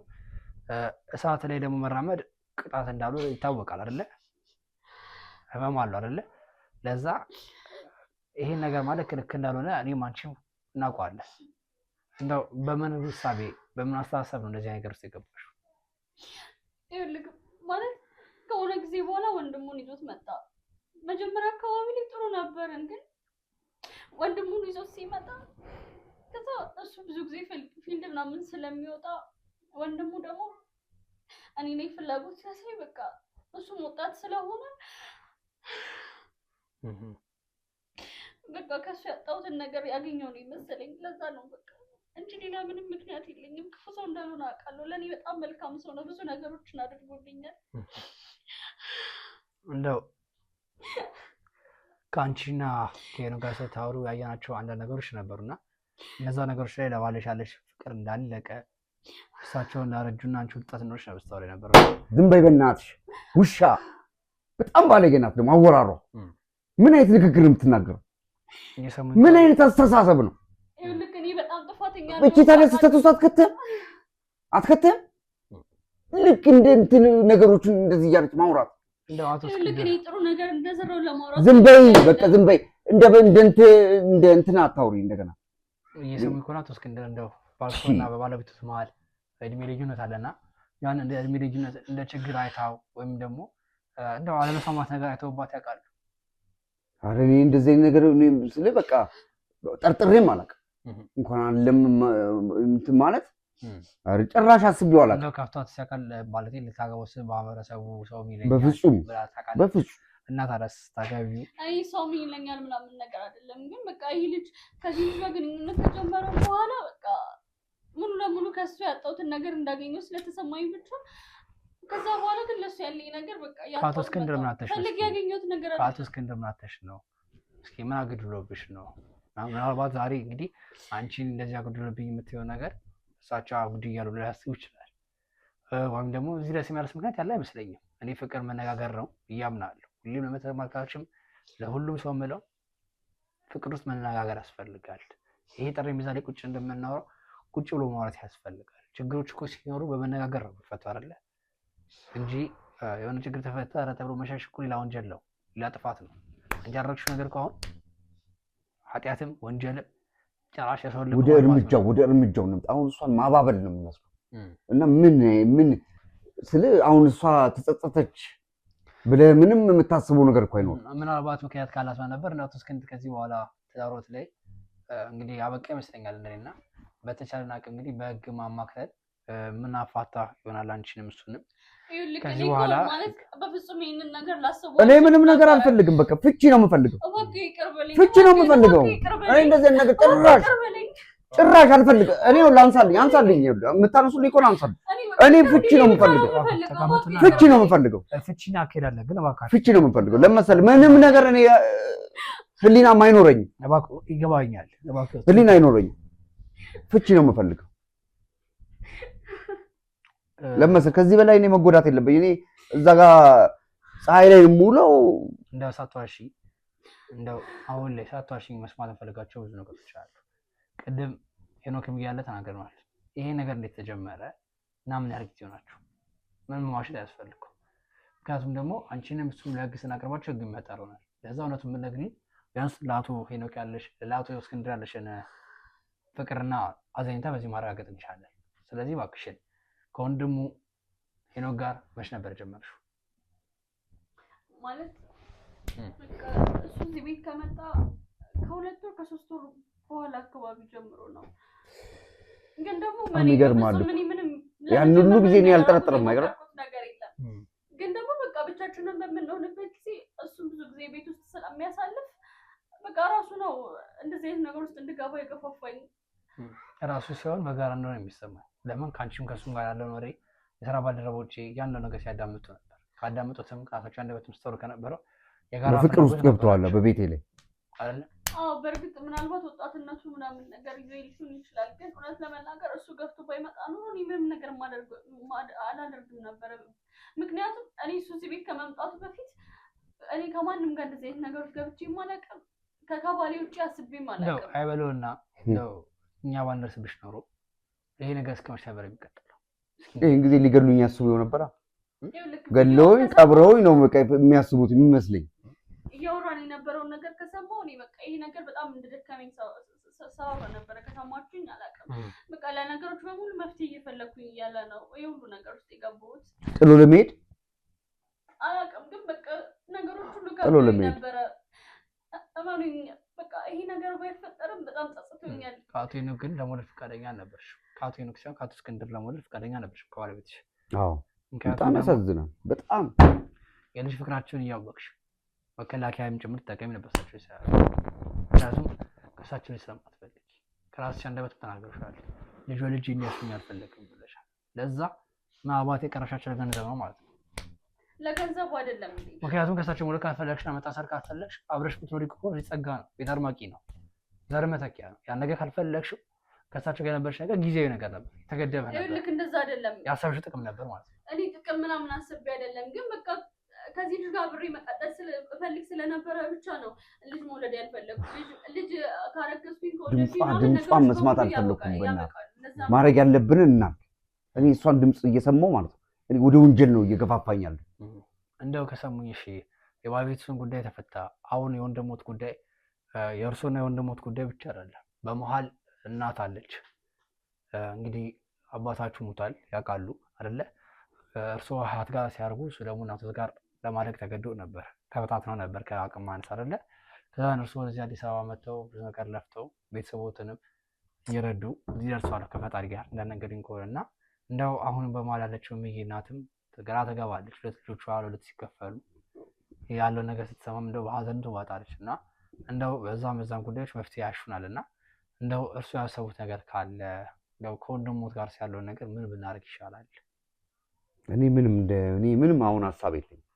እሳት ላይ ደግሞ መራመድ ቅጣት እንዳሉ ይታወቃል አይደለ ህመም አለው አይደለ ለዛ ይሄን ነገር ማለት ልክ እንዳልሆነ እኔም አንቺም እናውቀዋለን እንደው በምን ሐሳቤ በምን አስተሳሰብ ነው እንደዚህ ነገር ውስጥ የገባሽው ይኸውልህ ማለት ከሆነ ጊዜ በኋላ ወንድሙን ይዞት መጣ። መጀመሪያ አካባቢ ላይ ጥሩ ነበርን፣ ግን ወንድሙን ይዞት ሲመጣ ከዛ እሱ ብዙ ጊዜ ፊልድ ምናምን ስለሚወጣ ወንድሙ ደግሞ እኔ ነኝ ፍላጎት ሲያሳይ በቃ እሱም ወጣት ስለሆነ በቃ ከሱ ያጣሁትን ነገር ያገኘው ነው ይመስለኝ። ለዛ ነው በቃ እንጂ ሌላ ምንም ምክንያት የለኝም። ክፉ ሰው እንዳልሆነ አውቃለሁ። ለእኔ በጣም መልካም ሰው ነው። ብዙ ነገሮችን አድርጎልኛል። እንደው ከአንቺና ከሄኖክ ጋር ስታወሩ ያየናቸው አንዳንድ ነገሮች ነበሩና እነዛ ነገሮች ላይ ለባልሽ ያለሽ ፍቅር እንዳለቀ እሳቸው እንዳረጁና አንቺ ወጣት እንደሆነች ነው ስታወሪ ነበር። ዝም በይ በእናትሽ ውሻ። በጣም ባለጌ ናት ደግሞ አወራሯ። ምን አይነት ንግግር የምትናገረው? ምን አይነት አስተሳሰብ ነው? ልክ እኔ በጣም ጥፋተኛ ነኝ። እቺ ታዲያ ስህተት ውስጥ አትከተም? ልክ እንደ እንትን ነገሮችን እንደዚህ እያለች ማውራት ልክ እኔ ጥሩ ነገር እንደሰራው ለማውራት ዝም በይ በቃ ዝም በይ። እንደ እንትን አታውሪ እንደገና። እየሰሙ ይኮናት እስክንድር እንደው ባልኮና በባለቤቱ መሀል እድሜ ልዩነት አለና ያን እንደ እድሜ ልዩነት እንደ ችግር አይታው ወይም ደግሞ እንደው አለመስማማት ነገር አይተውባት ያውቃሉ? ኧረ እኔ እንደዚህ ነገር ስለ በቃ ጠርጥሬም አላውቅም። እንኳን አለም እንትን ማለት ኧረ ጭራሽ አስቤው አላውቅም። እንደው ከፍቷት ሲያውቃል ማለት ልታገባው ማህበረሰቡ ሰው የሚለኝ በፍጹም እና ታዲያስ ታገቢው? አይ ሰው የሚለኛል ምናምን ነገር አይደለም፣ ግን በቃ ይሄ ልጅ ከዚህ ልጅ ጋር ግንኙነት ከጀመረ በኋላ በቃ ሙሉ ለሙሉ ከሱ ያጣሁትን ነገር እንዳገኘው ስለተሰማኝ ብቻ ከዛ በኋላ ግን ለሱ ያለኝ ነገር በቃ ከአቶ እስክንድር ምን አተሽ ነው? ፈልጌ ያገኘሁት ነገር ከአቶ እስክንድር ምን አተሽ ነው? እስኪ ምን አግድሎብሽ ነው? ምናልባት ዛሬ እንግዲህ አንቺን እንደዚህ አግድሎብኝ የምትይው ነገር እሳቸው አጉድያሉ ሊያስቡ ይችላል። ወይም ደግሞ እዚህ ደስ የሚያልስ ምክንያት ያለ አይመስለኝም። እኔ ፍቅር መነጋገር ነው እያምናለሁ። ሁሌም ለተመልካቾችም ለሁሉም ሰው የምለው ፍቅር ውስጥ መነጋገር ያስፈልጋል። ይሄ ጠረጴዛ ላይ ቁጭ እንደምናወራው ቁጭ ብሎ ማውራት ያስፈልጋል። ችግሮች እኮ ሲኖሩ በመነጋገር ነው የሚፈቱ አይደለ እንጂ የሆነ ችግር ተፈጠረ ተብሎ መሸሽ እኮ ሌላ ወንጀል ነው፣ ሌላ ጥፋት ነው። እንጂ ያደረግሽው ነገር ከሆነ ኃጢአትም ወንጀልም ጭራሽ የሰው ልጅ ወደ እርምጃው ነው። አሁን እሷን ማባበል ነው የሚመስለው እና ምን ስለ አሁን እሷ ተጸጸተች ብለህ ምንም የምታስበው ነገር እኮ አይኖርም። ምናልባት ምክንያት ካላቷ ነበር እና እስክንድር ከዚህ በኋላ ተዳሮት ላይ እንግዲህ ያበቃ ይመስለኛል እንደኔና በተቻለን አቅም እንግዲህ በህግ ማማከል ምን አፋታ ይሆናል አንቺንም እሱንም ከዚህ በኋላ ማለት በፍጹም ይሄንን ነገር ላስበው እኔ ምንም ነገር አልፈልግም። በቃ ፍቺ ነው የምፈልገው። ፍቺ ነው የምፈልገው። እኔ እንደዚህ ነገር ጭራሽ አልፈልግም። እኔ አንሳልኝ የምታነሱልኝ እኮ ነው አንሳልኝ። እኔ ፍቺ ነው የምፈልገው። ፍቺ ነው የምፈልገው። ፍቺና አኬዳለህ ግን እባክህ ፍቺ ነው የምፈልገው። ለምሳሌ ምንም ነገር እኔ ህሊናም አይኖረኝም። እባክህ ይገባኛል። እባክህ ህሊና አይኖረኝም። ፍቺ ነው የምፈልገው። ለምሳሌ ከዚህ በላይ እኔ መጎዳት የለብኝ። እኔ እዛ ጋር ፀሐይ ላይ ሙለው እንደው ሳትዋሺ እንደው አሁን ላይ ሳትዋሺ መስማት እንፈልጋቸው ብዙ ነገሮች አሉ። ቅድም ሄኖክም እያለ ተናግረናል። ይሄ ነገር እንዴት ተጀመረ እና ምን ያህል ጊዜ ሆናችሁ? ምን መዋሸት አያስፈልግም። ምክንያቱም ደግሞ አንቺንም እሱም ለህግ ስናቀርባቸው ህግ የሚያጠሩናል። ለዛ እውነቱን የምትነግሪኝ ቢያንስ ለአቶ ሄኖክ ያለሽ ለአቶ እስክንድር ያለሽን ፍቅርና አዘኝታ በዚህ ማረጋገጥ እንችላለን። ስለዚህ እባክሽን ከወንድሙ ሄኖክ ጋር መች ነበር ጀመርሽው? ማለት በቃ እሱ እዚህ ቤት ከመጣ ከ2 ወር ከ3 ወር በኋላ አካባቢ ጀምሮ ነው። ግን ደግሞ ምንም ያን ሁሉ ጊዜ ነው ያልጠረጠረም አይገርም ነገር የለም። ግን ደግሞ በቃ ብቻችንን በምንሆንበት ጊዜ እሱ ብዙ ጊዜ ቤት ውስጥ ስለሚያሳልፍ በቃ ራሱ ነው እንደዚህ አይነት ነገር ውስጥ እንድገባ የገፋፋኝ። ራሱ ሲሆን በጋራ እንደሆነ የሚሰማኝ ለምን ከአንቺም ከእሱም ጋር ያለው ወሬ የስራ ባልደረቦቼ ያለው ነገር ሲያዳምጡ ነበር። ካዳምጡትም ከአፋቸው አንደበትም ስተውል ከነበረው የጋራ ፍቅር ውስጥ ገብተዋል በቤቴ ላይ አይደል? አዎ በእርግጥ ምናልባት ወጣትነቱ ምናምን ነገር ይዘይልሽን ይችላል። ግን እውነት ለመናገር እሱ ገብቶ ባይመጣ ኖሮ እኔ ምንም ነገር አላደርግም ነበር። ምክንያቱም እኔ እሱ እዚህ ቤት ከመምጣቱ በፊት እኔ ከማንም ጋር እንደዚህ አይነት ነገሮች ገብቼ አላውቅም። ከካባሌ ውጭ አስቤም አላውቅም። አይበለውና ነው እኛ ባንደርስብሽ ኖሮ ይሄ ነገር እስከመቼ ነበር የሚቀጥለው? ይሄን ጊዜ ሊገሉኝ ያስቡ ነበር። ገለውኝ ቀብረውኝ ነው በቃ የሚያስቡት የሚመስለኝ። እያወራን የነበረውን ነገር ከሰማሁ እኔ በቃ ይሄ ነገር በጣም እንደደከመኝ ሰው ነበር። ከሰማችሁኝ አላውቅም። በቃ ለነገሮች በሙሉ መፍትሄ እየፈለኩኝ እያለ ነው ይሄ ሁሉ ነገር ውስጥ የገባሁት። ጥሎ ለመሄድ ጥሎ ለመሄድ እመኑኝ በቃ ይሄ ነገር ባይፈጠርም በጣም ጸጽቶኛል። ከአቶ ሄኖክ ግን ለመውለድ ፈቃደኛ ነበርሽ? ከአቶ ሄኖክ ሳይሆን ከአቶ እስክንድር ለመውለድ ፈቃደኛ ነበርሽ ከባለቤትሽ? አዎ በጣም ያሳዝናል። በጣም የልጅ ፍቅራቸውን እያወቅሽ መከላከያም ጭምር ተጠቀሚ ነበር እሳቸው ይሰራሉ። ምክንያቱም ከእሳቸው ስለማትፈልጊ ከራስሽ አንደበት ተናግረሻል። ልጅ ወልጅ የሚያስኝ አልፈለግም ብለሻል። ለዛ ምናልባት የቀረሻቸው ለገንዘብ ነው ማለት ነው። ለገንዘቡ አይደለም እንዴ? ምክንያቱም ከእሳቸው መውለድ ካልፈለግሽ እና መታሰር ካልፈለግሽ አብረሽ ብትኖሪ እኮ ጸጋ ነው፣ ቤት አድማቂ ነው፣ ዘር መተኪያ ነው። ያን ነገር ካልፈለግሽው ከእሳቸው ጋር የነበረሽ ነገር ጊዜያዊ ነገር ነበር፣ የተገደበ ነበር። ልክ እንደዛ አይደለም። ያሰብሽው ጥቅም ነበር ማለት ነው። እኔ ጥቅም ምናምን አስቤ አይደለም፣ ግን በቃ ከዚህ ልጅ ጋር አብሬ መቀጠል እፈልግ ስለነበረ ብቻ ነው ልጅ መውለድ ያልፈለግኩት። ልጅ ካረገዝኩኝ ድምጿን መስማት አልፈለኩም። ማድረግ ያለብንን እና እኔ እሷን ድምፅ እየሰማሁ ማለት ነው ወደ ወንጀል ነው እየገፋፋኛል። እንደው ከሰሙኝ እሺ፣ የባለቤቱን ጉዳይ ተፈታ። አሁን የወንድሞት ጉዳይ የእርሶና የወንድሞት ጉዳይ ብቻ አይደለም። በመሀል እናት አለች። እንግዲህ አባታችሁ ሙቷል ያውቃሉ አይደለ? እርሶ እህት ጋር ሲያርጉ እሱ ደግሞ እናቶት ጋር ለማድረግ ተገዶ ነበር። ተበታትነው ነበር ከአቅም ማነስ አይደለ? ከዛ እርሶ ወደዚህ አዲስ አበባ መጥተው ብዙ ነገር ለፍተው ቤተሰቦትንም እየረዱ እዚህ ደርሰዋል ከፈጣሪ ጋር እንዳነገዱኝ ከሆነ እና እንደው አሁን በመሀል ያለችው እምዬ እናትም ግራ ተጋባለች። ሁለት ልጆቿ ሁለት ሲከፈሉ ያለው ነገር ስትሰማም እንደው በሀዘን ትዋጣለች እና እንደው በዛም ጉዳዮች መፍትሄ ያሹናል እና እንደው እርሱ ያሰቡት ነገር ካለ እንደው ከወንድሞት ጋር ያለውን ነገር ምን ብናደርግ ይሻላል? እኔ ምንም አሁን ሀሳብ የለኝም።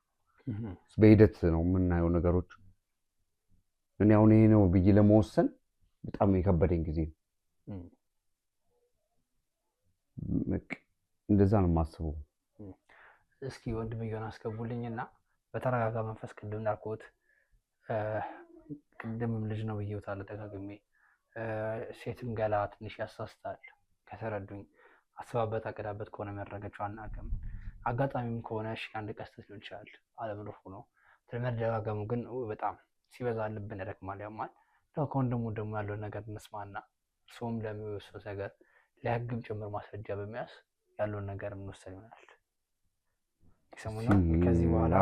በሂደት ነው የምናየው ነገሮች። እኔ አሁን ይሄ ነው ብዬ ለመወሰን በጣም የከበደኝ ጊዜ ነው። እንደዛ ነው የማስበው። እስኪ ወንድምየውን አስገቡልኝና በተረጋጋ መንፈስ ቅድም እንዳልኩት ቅድምም ልጅ ነው ብዬውታለሁ ደጋግሜ። ሴትም ገላ ትንሽ ያሳስታል። ከተረዱኝ አስባበት አቅዳበት ከሆነ የሚያደረገችው አናውቅም። አጋጣሚም ከሆነ እሺ አንድ ቀስት ሊሆን ይችላል አለምርፉ ነው። ስለመደጋገሙ ግን በጣም ሲበዛ ልብን ያደክማል፣ ያማል። ከወንድሙ ደግሞ ያለውን ነገር እንስማና እርሱም ለሚወስዱት ነገር ለህግም ጭምር ማስረጃ በመያዝ ያለውን ነገር እንወሰን ይሆናል። ሰሙና ከዚህ በኋላ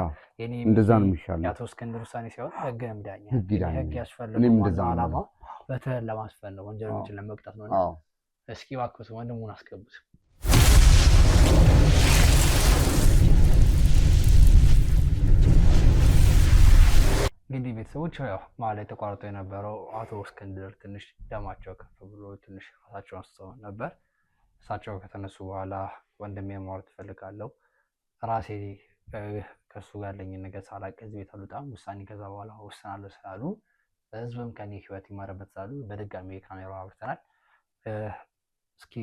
እንደዛ ነው የሚሻለው። የአቶ እስክንድር ውሳኔ ሲሆን ህግ ነው የሚዳኘው። ህግ ያስፈልጋል። ዋና ዓላማ በትህን ለማስፈን ነው፣ ወንጀለኞችን ለመቅጣት ነው። እስኪ እባክዎት ወንድሙን አስገቡት። እንግዲህ ቤተሰቦች ያው መሀል ላይ ተቋርጦ የነበረው አቶ እስክንድር ትንሽ ደማቸው ከፍ ብሎ ትንሽ ራሳቸውን አንስተው ነበር። እሳቸው ከተነሱ በኋላ ወንድሜ ማውራት እፈልጋለሁ፣ ራሴ ከእሱ ጋር ያለኝን ነገር ሳላቅ እዚህ ቤት አልወጣም፣ ውሳኔ ከዛ በኋላ ወስናለሁ ስላሉ ህዝብም ከኔ ህይወት ይማረበት ስላሉ በድጋሚ ካሜራ አብርተናል። እስኪ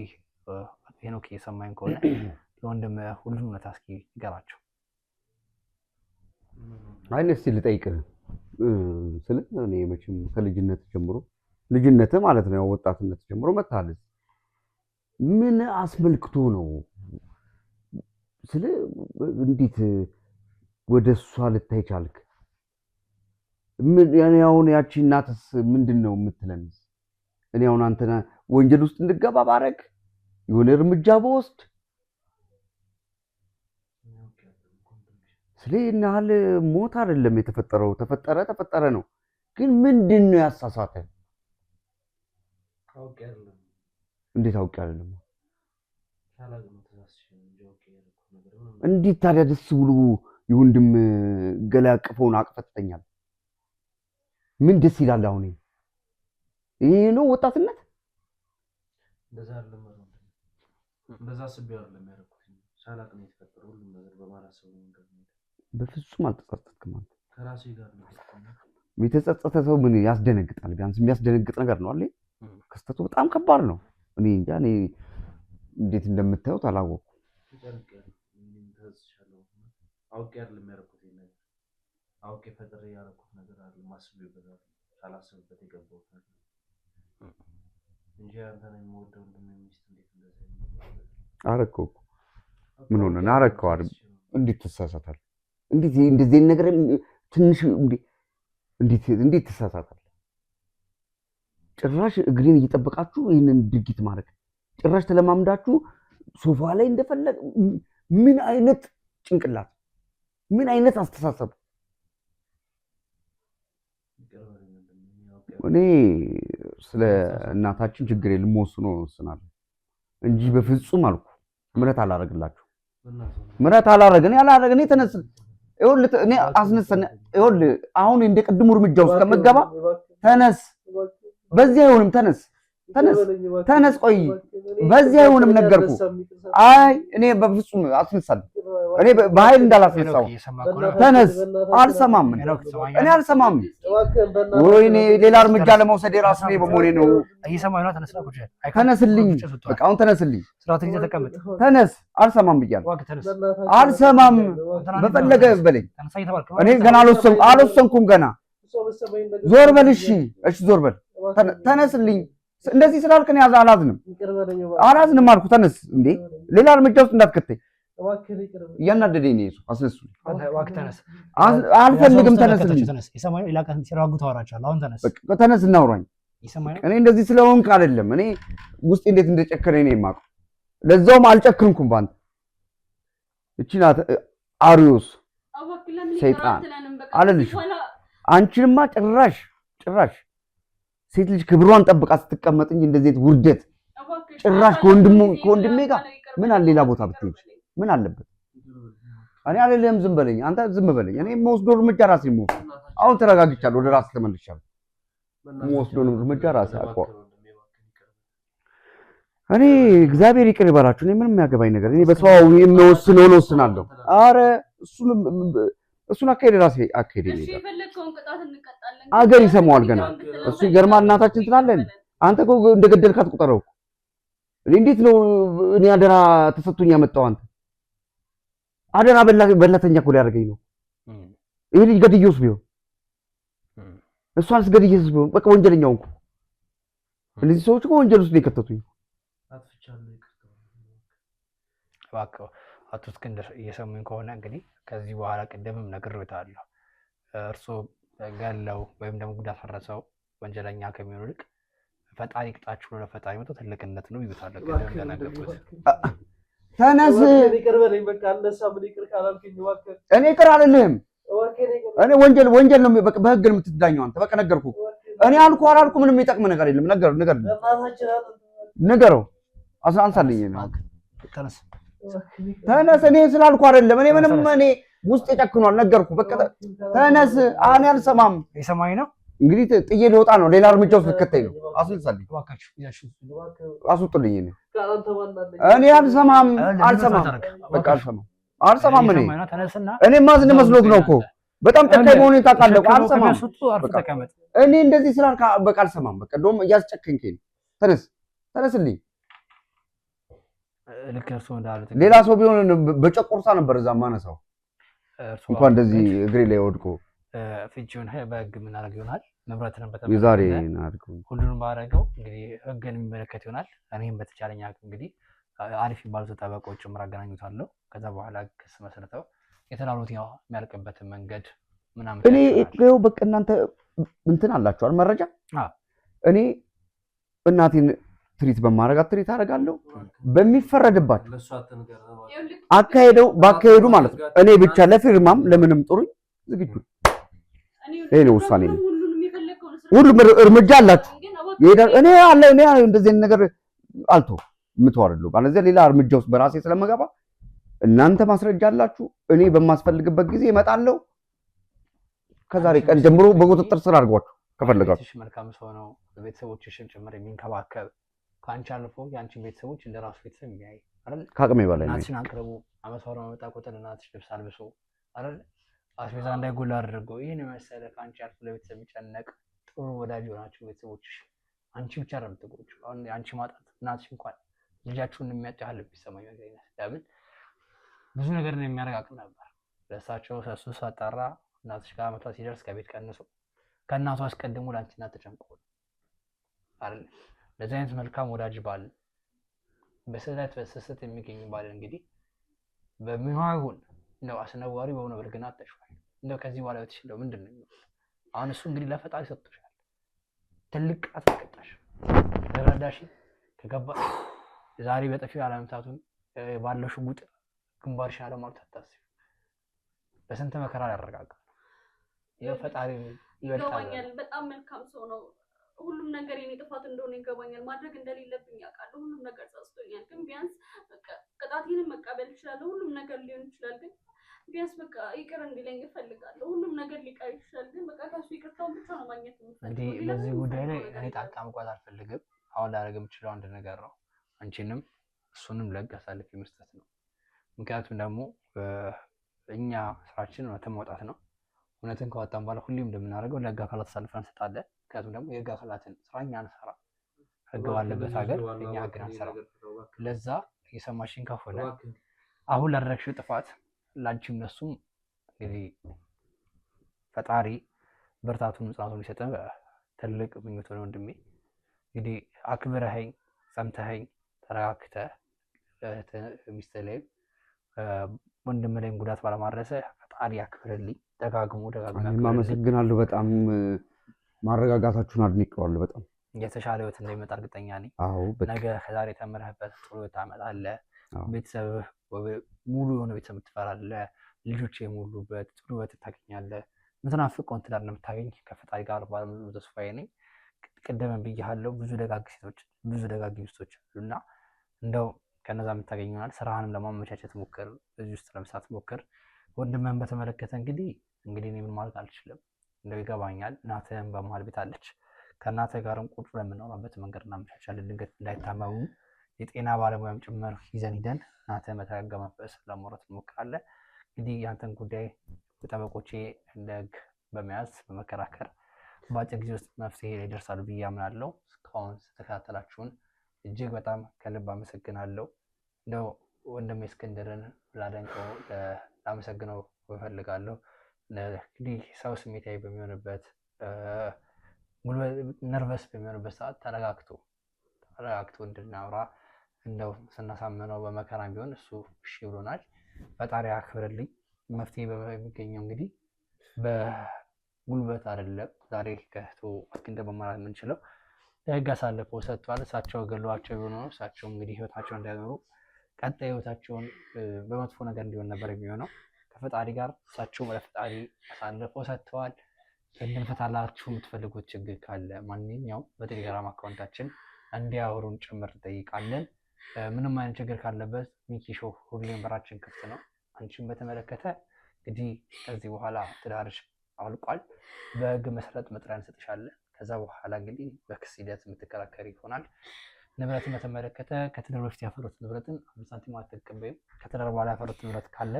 ሄኖክ እየሰማኝ ከሆነ ለወንድም ሁሉን እውነታ እስኪ ንገራቸው። አይ እስኪ ልጠይቅህ ስለ እኔ መቼም ከልጅነት ጀምሮ ልጅነት ማለት ነው ወጣትነት ጀምሮ መታለ ምን አስመልክቶ ነው ስለ እንዴት ወደ እሷ ልታይ ቻልክ? ምን ያኔ አሁን ያቺ እናትስ ምንድነው የምትለን? እኔ አሁን አንተና ወንጀል ውስጥ እንድገባ ባረግ የሆነ እርምጃ በወስድ ስለናል ሞት አይደለም የተፈጠረው፣ ተፈጠረ ነው። ግን ምንድነው ያሳሳተ? እንዴት አውቄ አይደለም እንዴት ታዲያ ደስ ብሎ የወንድም ገላ ያቀፈውን አቅፈትተኛል? ምን ደስ ይላል? አሁን ይሄ ነው ወጣትነት? እንደዛ አይደለም ማለት ነው። እንደዛ ስቢያ አይደለም ያደረኩት። ሳላቅ ነው የተፈጠረው ሁሉ ነገር በማራሰው ነው እንደዚህ። በፍጹም አልተጸጸትክም አንተ? ከራሴ ጋር ነው የተጸጸተ ሰው ምን ያስደነግጣል? ቢያንስ የሚያስደነግጥ ነገር ነው አይደል? ክስተቱ በጣም ከባድ ነው። እኔ እንጃ እኔ እንዴት እንደምታዩት አላወኩም። አውቄ አይደለም ያደረኩት ይሄን ነገር። አውቄ ፈጥሬ ያደረኩት ነገር አይደለም። ማስበውበት ሳላስብበት የገባሁት ነገር እንጂ አንተ ነህ የምወደው እንደሚስት እንዴት እንደዚህ አረከው? ምን ሆነ? አረከው አይደል? እንዴት ትሳሳታለህ? እንደዚህ ነገር ትንሽ እንዴት ትሳሳታለህ? ጭራሽ እግሬን እየጠበቃችሁ ይሄንን ድርጊት ማድረግ ጭራሽ ተለማምዳችሁ ሶፋ ላይ እንደፈለግ ምን አይነት ጭንቅላት ምን አይነት አስተሳሰብ እኔ ስለ እናታችን ችግር የለም ወስኖ ወስናለሁ እንጂ በፍጹም አልኩ ምረት አላረግላችሁ ምረት አላረግን ያላረግን ተነስ ይኸውልህ እኔ አስነሰነ ይኸውልህ አሁን እንደ ቅድሙ እርምጃ ውስጥ ከመገባ ተነስ በዚህ አይሆንም ተነስ ቆይ በዚህ አይሆንም ነገርኩ አይ እኔ በፍጹም አስነሳለሁ እኔ በኃይል እንዳላስነሳው ተነስ አልሰማም እኔ አልሰማም ወይኔ ሌላ እርምጃ ለመውሰድ የራስ ነው በመሆኔ ነው እየሰማኝ ነው ተነስልኝ በቃ አሁን ተነስልኝ ስራውን ይዘህ ተቀመጥ ተነስ አልሰማም ብያለሁ አልሰማም በፈለገ በለኝ እኔ ገና አልወሰንኩም ገና ዞር በል እሺ ዞር በል ተነስልኝ እንደዚህ ስላልከኝ አላዝንም አልኩ ተነስ እንዴ ሌላ እርምጃ ውስጥ እንዳትከተኝ እያናደደኝ ነው እሱ አስነሱልኝ አልፈልግም ተነስልኝ የሰማዩ ኢላቃን ሲራጉ ታወራቻለህ አሁን ተነስ እናውራኝ እኔ እንደዚህ ስለሆንክ አይደለም እኔ ውስጥ እንዴት እንደጨከረኝ ነው የማውቀው ለዛውም አልጨክንኩም ባንተ እቺ ናት አሪዮስ ሰይጣን አለልሽ አንቺንማ ጭራሽ ሴት ልጅ ክብሯን ጠብቃ ስትቀመጥኝ እንደዚህ ውርደት ጭራሽ ከወንድሜ ጋር ምን አለ ሌላ ቦታ ብትሄጂ ምን አለበት እኔ አይደለም ዝም በለኝ አንተ ዝም በለኝ እኔ የምወስደው እርምጃ ራሴ ነው አሁን ተረጋግቻለሁ ወደ ራስ ተመልሻለሁ የምወስደው እርምጃ ራሴ አውቀው እኔ እግዚአብሔር ይቅር ይበላችሁ እኔ ምንም የሚያገባኝ ነገር እኔ በሰው የምወስነውን ወስናለሁ ኧረ እሱን አካሄድ ራሴ አካሄድ ነው አገር ይሰማዋል ገና እሱ ይገርማል እናታችን ትላለህ አንተ እኮ እንደገደልካት ቁጠረው እንዴት ነው እኔ አደራ ተሰጥቶኝ ያመጣው አንተ አደራ በላተኛ እኮ ሊያደርገኝ ነው ይሄ ልጅ ገድዬውስ ቢሆን እሷንስ ገድዬውስ ቢሆን በቃ ወንጀለኛው እንኳን እነዚህ ሰዎች እኮ ወንጀል ውስጥ ሊከተቱኝ እባክህ አቶ እስክንድር እየሰሙኝ ከሆነ እንግዲህ ከዚህ በኋላ ቅድምም ነግሬዎታለሁ እርሶ ገለው ወይም ደግሞ ጉዳት ፈረሰው ወንጀለኛ ከሚሆኑ ልቅ ፈጣሪ ቅጣችሁ ነው ለፈጣሪ መቶ ትልቅነት ነው ይሉታል ቀደም እንደነገርኩት ተነስ ይቅር በለኝ በቃ አነሳ ምን ይቅር ካላልከኝ እባክህ እኔ ይቅር አልልህም እኔ ወንጀል ነው በህግ ነው የምትዳኘው አንተ በቃ ነገርኩህ እኔ አልኩ ምንም የሚጠቅም ነገር የለም ነገረው አንሳልኝ ነው ተነስ እኔ ስላልኩ አይደለም እኔ ምንም እኔ ውስጥ ተጨክኗል ነገርኩህ በቃ ተነስ እኔ አልሰማም የሰማኝ ነው እንግዲህ ጥዬ ልወጣ ነው ሌላ እርምጃ ውስጥ ልከተኝ ነው አስነሳልኝ አስወጥልኝ እኔ አልሰማም በቃ አልሰማም እኔ ማዝን መስሎት ነው እኮ በጣም ጨካኝ መሆኔን ታውቃለህ አልሰማም እኔ እንደዚህ ስላልክ በቃ አልሰማም በቃ እንደውም እያስጨከንከኝ ተነስልኝ ሌላ ሰው ቢሆን በጨቆርሳ ነበር እዛ ማነሳው እንኳን እንደዚህ እግሬ ላይ ወድቆ ፍቺውን በህግ የምናደርግ ይሆናል ንብረትንም የዛሬ እናድርገው ሁሉንም ባደረገው እንግዲህ ህግን የሚመለከት ይሆናል እኔም በተቻለኝ አቅም እንግዲህ አሪፍ ባሉት ጠበቆች ጭምር አገናኙታለሁ ከዛ በኋላ ክስ መስርተው የተላሉት ያው የሚያልቅበትን መንገድ ምናምን እኔ ይኸው በቃ እናንተ እንትን አላችኋል መረጃ እኔ እናቴን ትሪት በማረጋት ትሪት አደርጋለሁ በሚፈረድባቸው ባካሄዱ ማለት ነው እኔ ብቻ ለፊርማም ለምንም ጥሩኝ ዝግጁ እኔ ውሳኔ ነው ሁሉም እርምጃ አላችሁ እኔ እንደዚህ ነገር አልቶ ምትዋርሉ ባለዚያ ሌላ እርምጃ ውስጥ በራሴ ስለመገባ እናንተ ማስረጃ አላችሁ እኔ በማስፈልግበት ጊዜ እመጣለሁ ከዛሬ ቀን ጀምሮ በቁጥጥር ስር አድርጓችሁ ከፈለጋችሁ መልካም ሰው ነው ቤተሰቦችሽን ጭምር የሚንከባከብ ካንቺ አልፎ ያንቺን ቤተሰቦች እንደራሱ ቤተሰብ የሚያይ አይደል ካቅሜ በላይ ነው እናትሽን አቅርቡ አመቷን መጣ ቁጥር እናትሽ ልብስ አልብሶ አይደል አስቤዛ እንዳይጎላ አድርጎ ይሄን መሰለ ካንቺ አልፎ ለቤተሰብ የሚጨነቅ ጥሩ ወዳጅ ሆናችሁ ቤተሰቦችሽ አንቺ ብቻ ነው የምትጎጂው አሁን አንቺ ማጣት እናትሽ እንኳን ልጃችሁን የሚያጫህል ቢሰማኝ ነገር ለምን ብዙ ነገር ነው የሚያረጋግጥ ነበር ለሳቸው ሰሱ ሳጣራ እናትሽ ጋር አመቷ ሲደርስ ከቤት ቀንሶ ከእናቷ አስቀድሞ ላንቺ እናት ተጨንቆ አይደል ለዚህ አይነት መልካም ወዳጅ ባል በስህተት የሚገኝ ባል እንግዲህ በሚሆን ነው አስነዋሪ በሆነ ብልግና ተሽዋል እንደው ከዚህ በኋላ ወጥሽ እንደው ምንድነው አሁን እሱ እንግዲህ ለፈጣሪ ሰጥቶሻል ትልቅ አትቀጣሽ ተረዳሽ ከገባ ዛሬ በጥፊ አለመምታቱን ባለው ሽጉጥ ግንባርሽን አለማውጣት ታስቢ በስንት መከራ ያረጋጋል የፈጣሪ ይወጣል በጣም መልካም ሰው ነው ሁሉም ነገር የኔ ጥፋት እንደሆነ ይገባኛል። ማድረግ እንደሌለብኝ ያውቃለሁ። ሁሉም ነገር ጸጽቶኛል። ግን ቢያንስ በቃ ቅጣቴንም መቀበል እችላለሁ። ሁሉም ነገር ሊሆን ይችላል። ግን ቢያንስ በቃ ይቅር እንዲለኝ እፈልጋለሁ። ሁሉም ነገር ሊቀር ይችላል። ግን በቃ ከሱ ይቅርታውን ብቻ ነው ማግኘት የምፈልገው። እንግዲህ በዚህ ጉዳይ ላይ እኔ ጣልቃ መግባት አልፈልግም። አሁን ላደርግ የምችለው አንድ ነገር ነው፣ አንቺንም እሱንም ለህግ አሳልፌ መስጠት ነው። ምክንያቱም ደግሞ እኛ ስራችን እውነትን ማውጣት ነው። እውነትን ካወጣን በኋላ ሁሌም እንደምናደርገው ለህግ አካላት አሳልፈን እንሰጣለን። ምክንያቱም ደግሞ የህግ አካላትን ስራ እኛ አንሰራ፣ ህግ ባለበት ሀገር እኛ ህግን አንሰራ። ለዛ የሰማሽን ከሆነ አሁን ላደረግሽው ጥፋት ላንቺም ለሱም እንግዲህ ፈጣሪ ብርታቱን ጽናቱን ሊሰጠን ትልቅ ምኞት ነው ወንድሜ። እንግዲህ አክብረኸኝ ሰምተኸኝ ተረጋግተህ ሚስትህ ላይም ወንድም ላይም ጉዳት ባለማድረስ ፈጣሪ ያክብርልኝ። ደጋግሞ አመሰግናለሁ። በጣም ማረጋጋታችሁን አድንቀዋለሁ። በጣም የተሻለ ህይወት እንደሚመጣ እርግጠኛ ነኝ። ነገ ከዛሬ ተምረህበት ጥሩ ህይወት ታመጣለህ። ቤተሰብ ሙሉ የሆነ ቤተሰብ ትፈራለህ። ልጆች የሞሉበት ጥሩ ህይወት ታገኛለህ። ምትናፍቀውን ትዳር እንደምታገኝ ከፈጣሪ ጋር ባለሙሉ ተስፋዬ ነኝ። ቅድም ብያለሁ፣ ብዙ ደጋግ ሴቶች ብዙ ደጋግ ሚስቶች አሉና እንደው ከነዛ የምታገኝ ይሆናል። ስራህንም ለማመቻቸት ሞክር፣ እዚህ ውስጥ ለመስራት ሞክር። ወንድምህን በተመለከተ እንግዲህ እኔ ምን ማለት አልችልም፣ እንደው ይገባኛል። እናትህም በመሀል ቤት አለች። ከእናትህ ጋርም ቁጭ ለምናወራበት መንገድ እናመቻቻለን። ድንገት እንዳይታመሙ የጤና ባለሙያም ጭምር ይዘን ሂደን እናትህን በተረጋጋ መንፈስ ለማውራት እንሞክራለን። እንግዲህ ያንተን ጉዳይ ጠበቆቼ ለህግ በመያዝ በመከራከር በአጭር ጊዜ ውስጥ መፍትሄ ላይ ይደርሳሉ ብዬ አምናለሁ። እስካሁን ስተከታተላችሁን እጅግ በጣም ከልብ አመሰግናለሁ። እንደው ወንድሜ እስክንድርን ላደንቀው ላመሰግነው እፈልጋለሁ። እንግዲህ ሰው ስሜታዊ በሚሆንበት ነርቨስ በሚሆንበት ሰዓት ተረጋግቶ እንድናወራ እንደው ስናሳምነው በመከራም ቢሆን እሱ እሺ ብሎናል። ፈጣሪ አክብርልኝ። መፍትሄ የሚገኘው እንግዲህ በጉልበት አይደለም። ዛሬ ከእህቱ እስክንድር መማራት የምንችለው ለህግ አሳልፈው ሰጥቷል። እሳቸው ገሏቸው ቢሆኑ እሳቸው እንግዲህ ህይወታቸውን እንዳይኖሩ ቀጣይ ህይወታቸውን በመጥፎ ነገር እንዲሆን ነበር የሚሆነው። ከፈጣሪ ጋር እሳቸው ለፈጣሪ አሳልፈው ሰጥተዋል። እንድንፈታላችሁ የምትፈልጉት ችግር ካለ ማንኛውም በቴሌግራም አካውንታችን እንዲያወሩን ጭምር እንጠይቃለን። ምንም አይነት ችግር ካለበት ሚኪ ሾው ሁሌም በራችን ክፍት ነው። አንቺን በተመለከተ እንግዲህ ከዚህ በኋላ ትዳርሽ አልቋል። በህግ መሰረት መጥሪያ እንሰጥሻለን። ከዛ በኋላ እንግዲህ በክስ ሂደት የምትከራከሪ ይሆናል። ንብረትን በተመለከተ ከትዳር በፊት ያፈሩት ንብረትን 5 ሳንቲም አትቀበይም። ከትዳር በኋላ ያፈሩት ንብረት ካለ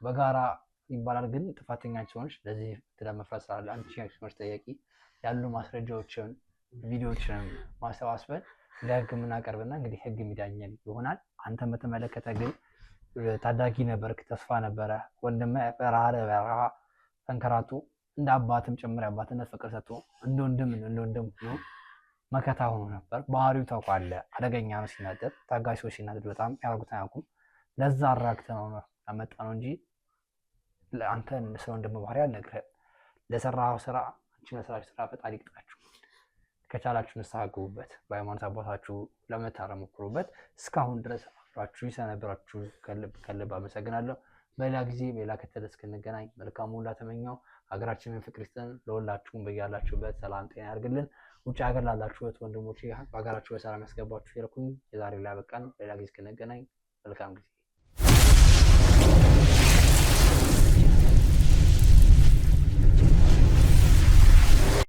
በጋራ ይባላል። ግን ጥፋተኛ ሲሆንሽ ለዚህ ትዳር መፍረስ ስላለ አንቺ ነሽ ተጠያቂ። ያሉ ማስረጃዎችን ቪዲዮዎችን ማሰባስበን ለህግ የምናቀርብና እንግዲህ ህግ የሚዳኘን ይሆናል። አንተን በተመለከተ ግን ታዳጊ ነበርክ፣ ተስፋ ነበረ። ወንድምህ በረሃ ተንከራቱ እንደ አባትም ጭምር አባትነት ፍቅር ሰጥቶ እንደ ወንድም ሆኖ መከታ ሆኖ ነበር። ባህሪው ታውቃለህ፣ አደገኛ ነው ሲናደድ። ታጋሽ ሰዎች ሲናደድ በጣም ያደርጉት አያውቁም። ለዛ አራግተህ ነው ያመጣ ነው እንጂ አንተ ስለ ወንድም ባህሪ አልነግርህም። ለሰራው ስራ አንቺ ለሰራሽ ስራ ፈጣሪ ይቅጣችሁ። ከቻላችሁ ንስሐ ግቡበት። በሃይማኖት አባታችሁ ለመታረም ሞክሩበት። እስካሁን ድረስ አብራችሁ ስለነበራችሁ ከልብ አመሰግናለሁ። በሌላ ጊዜ በሌላ ከተለ እስክንገናኝ መልካም ሁላ ተመኘው። ሀገራችንን ፍቅር ይስጠን። ለሁላችሁም በያላችሁበት ሰላም ጤና ያድርግልን። ውጭ ሀገር ላላችሁት ወንድሞቼ በሀገራችሁ በሰላም ያስገባችሁ። የዛሬ ላይ በቃን። በሌላ ጊዜ እስክንገናኝ መልካም ጊዜ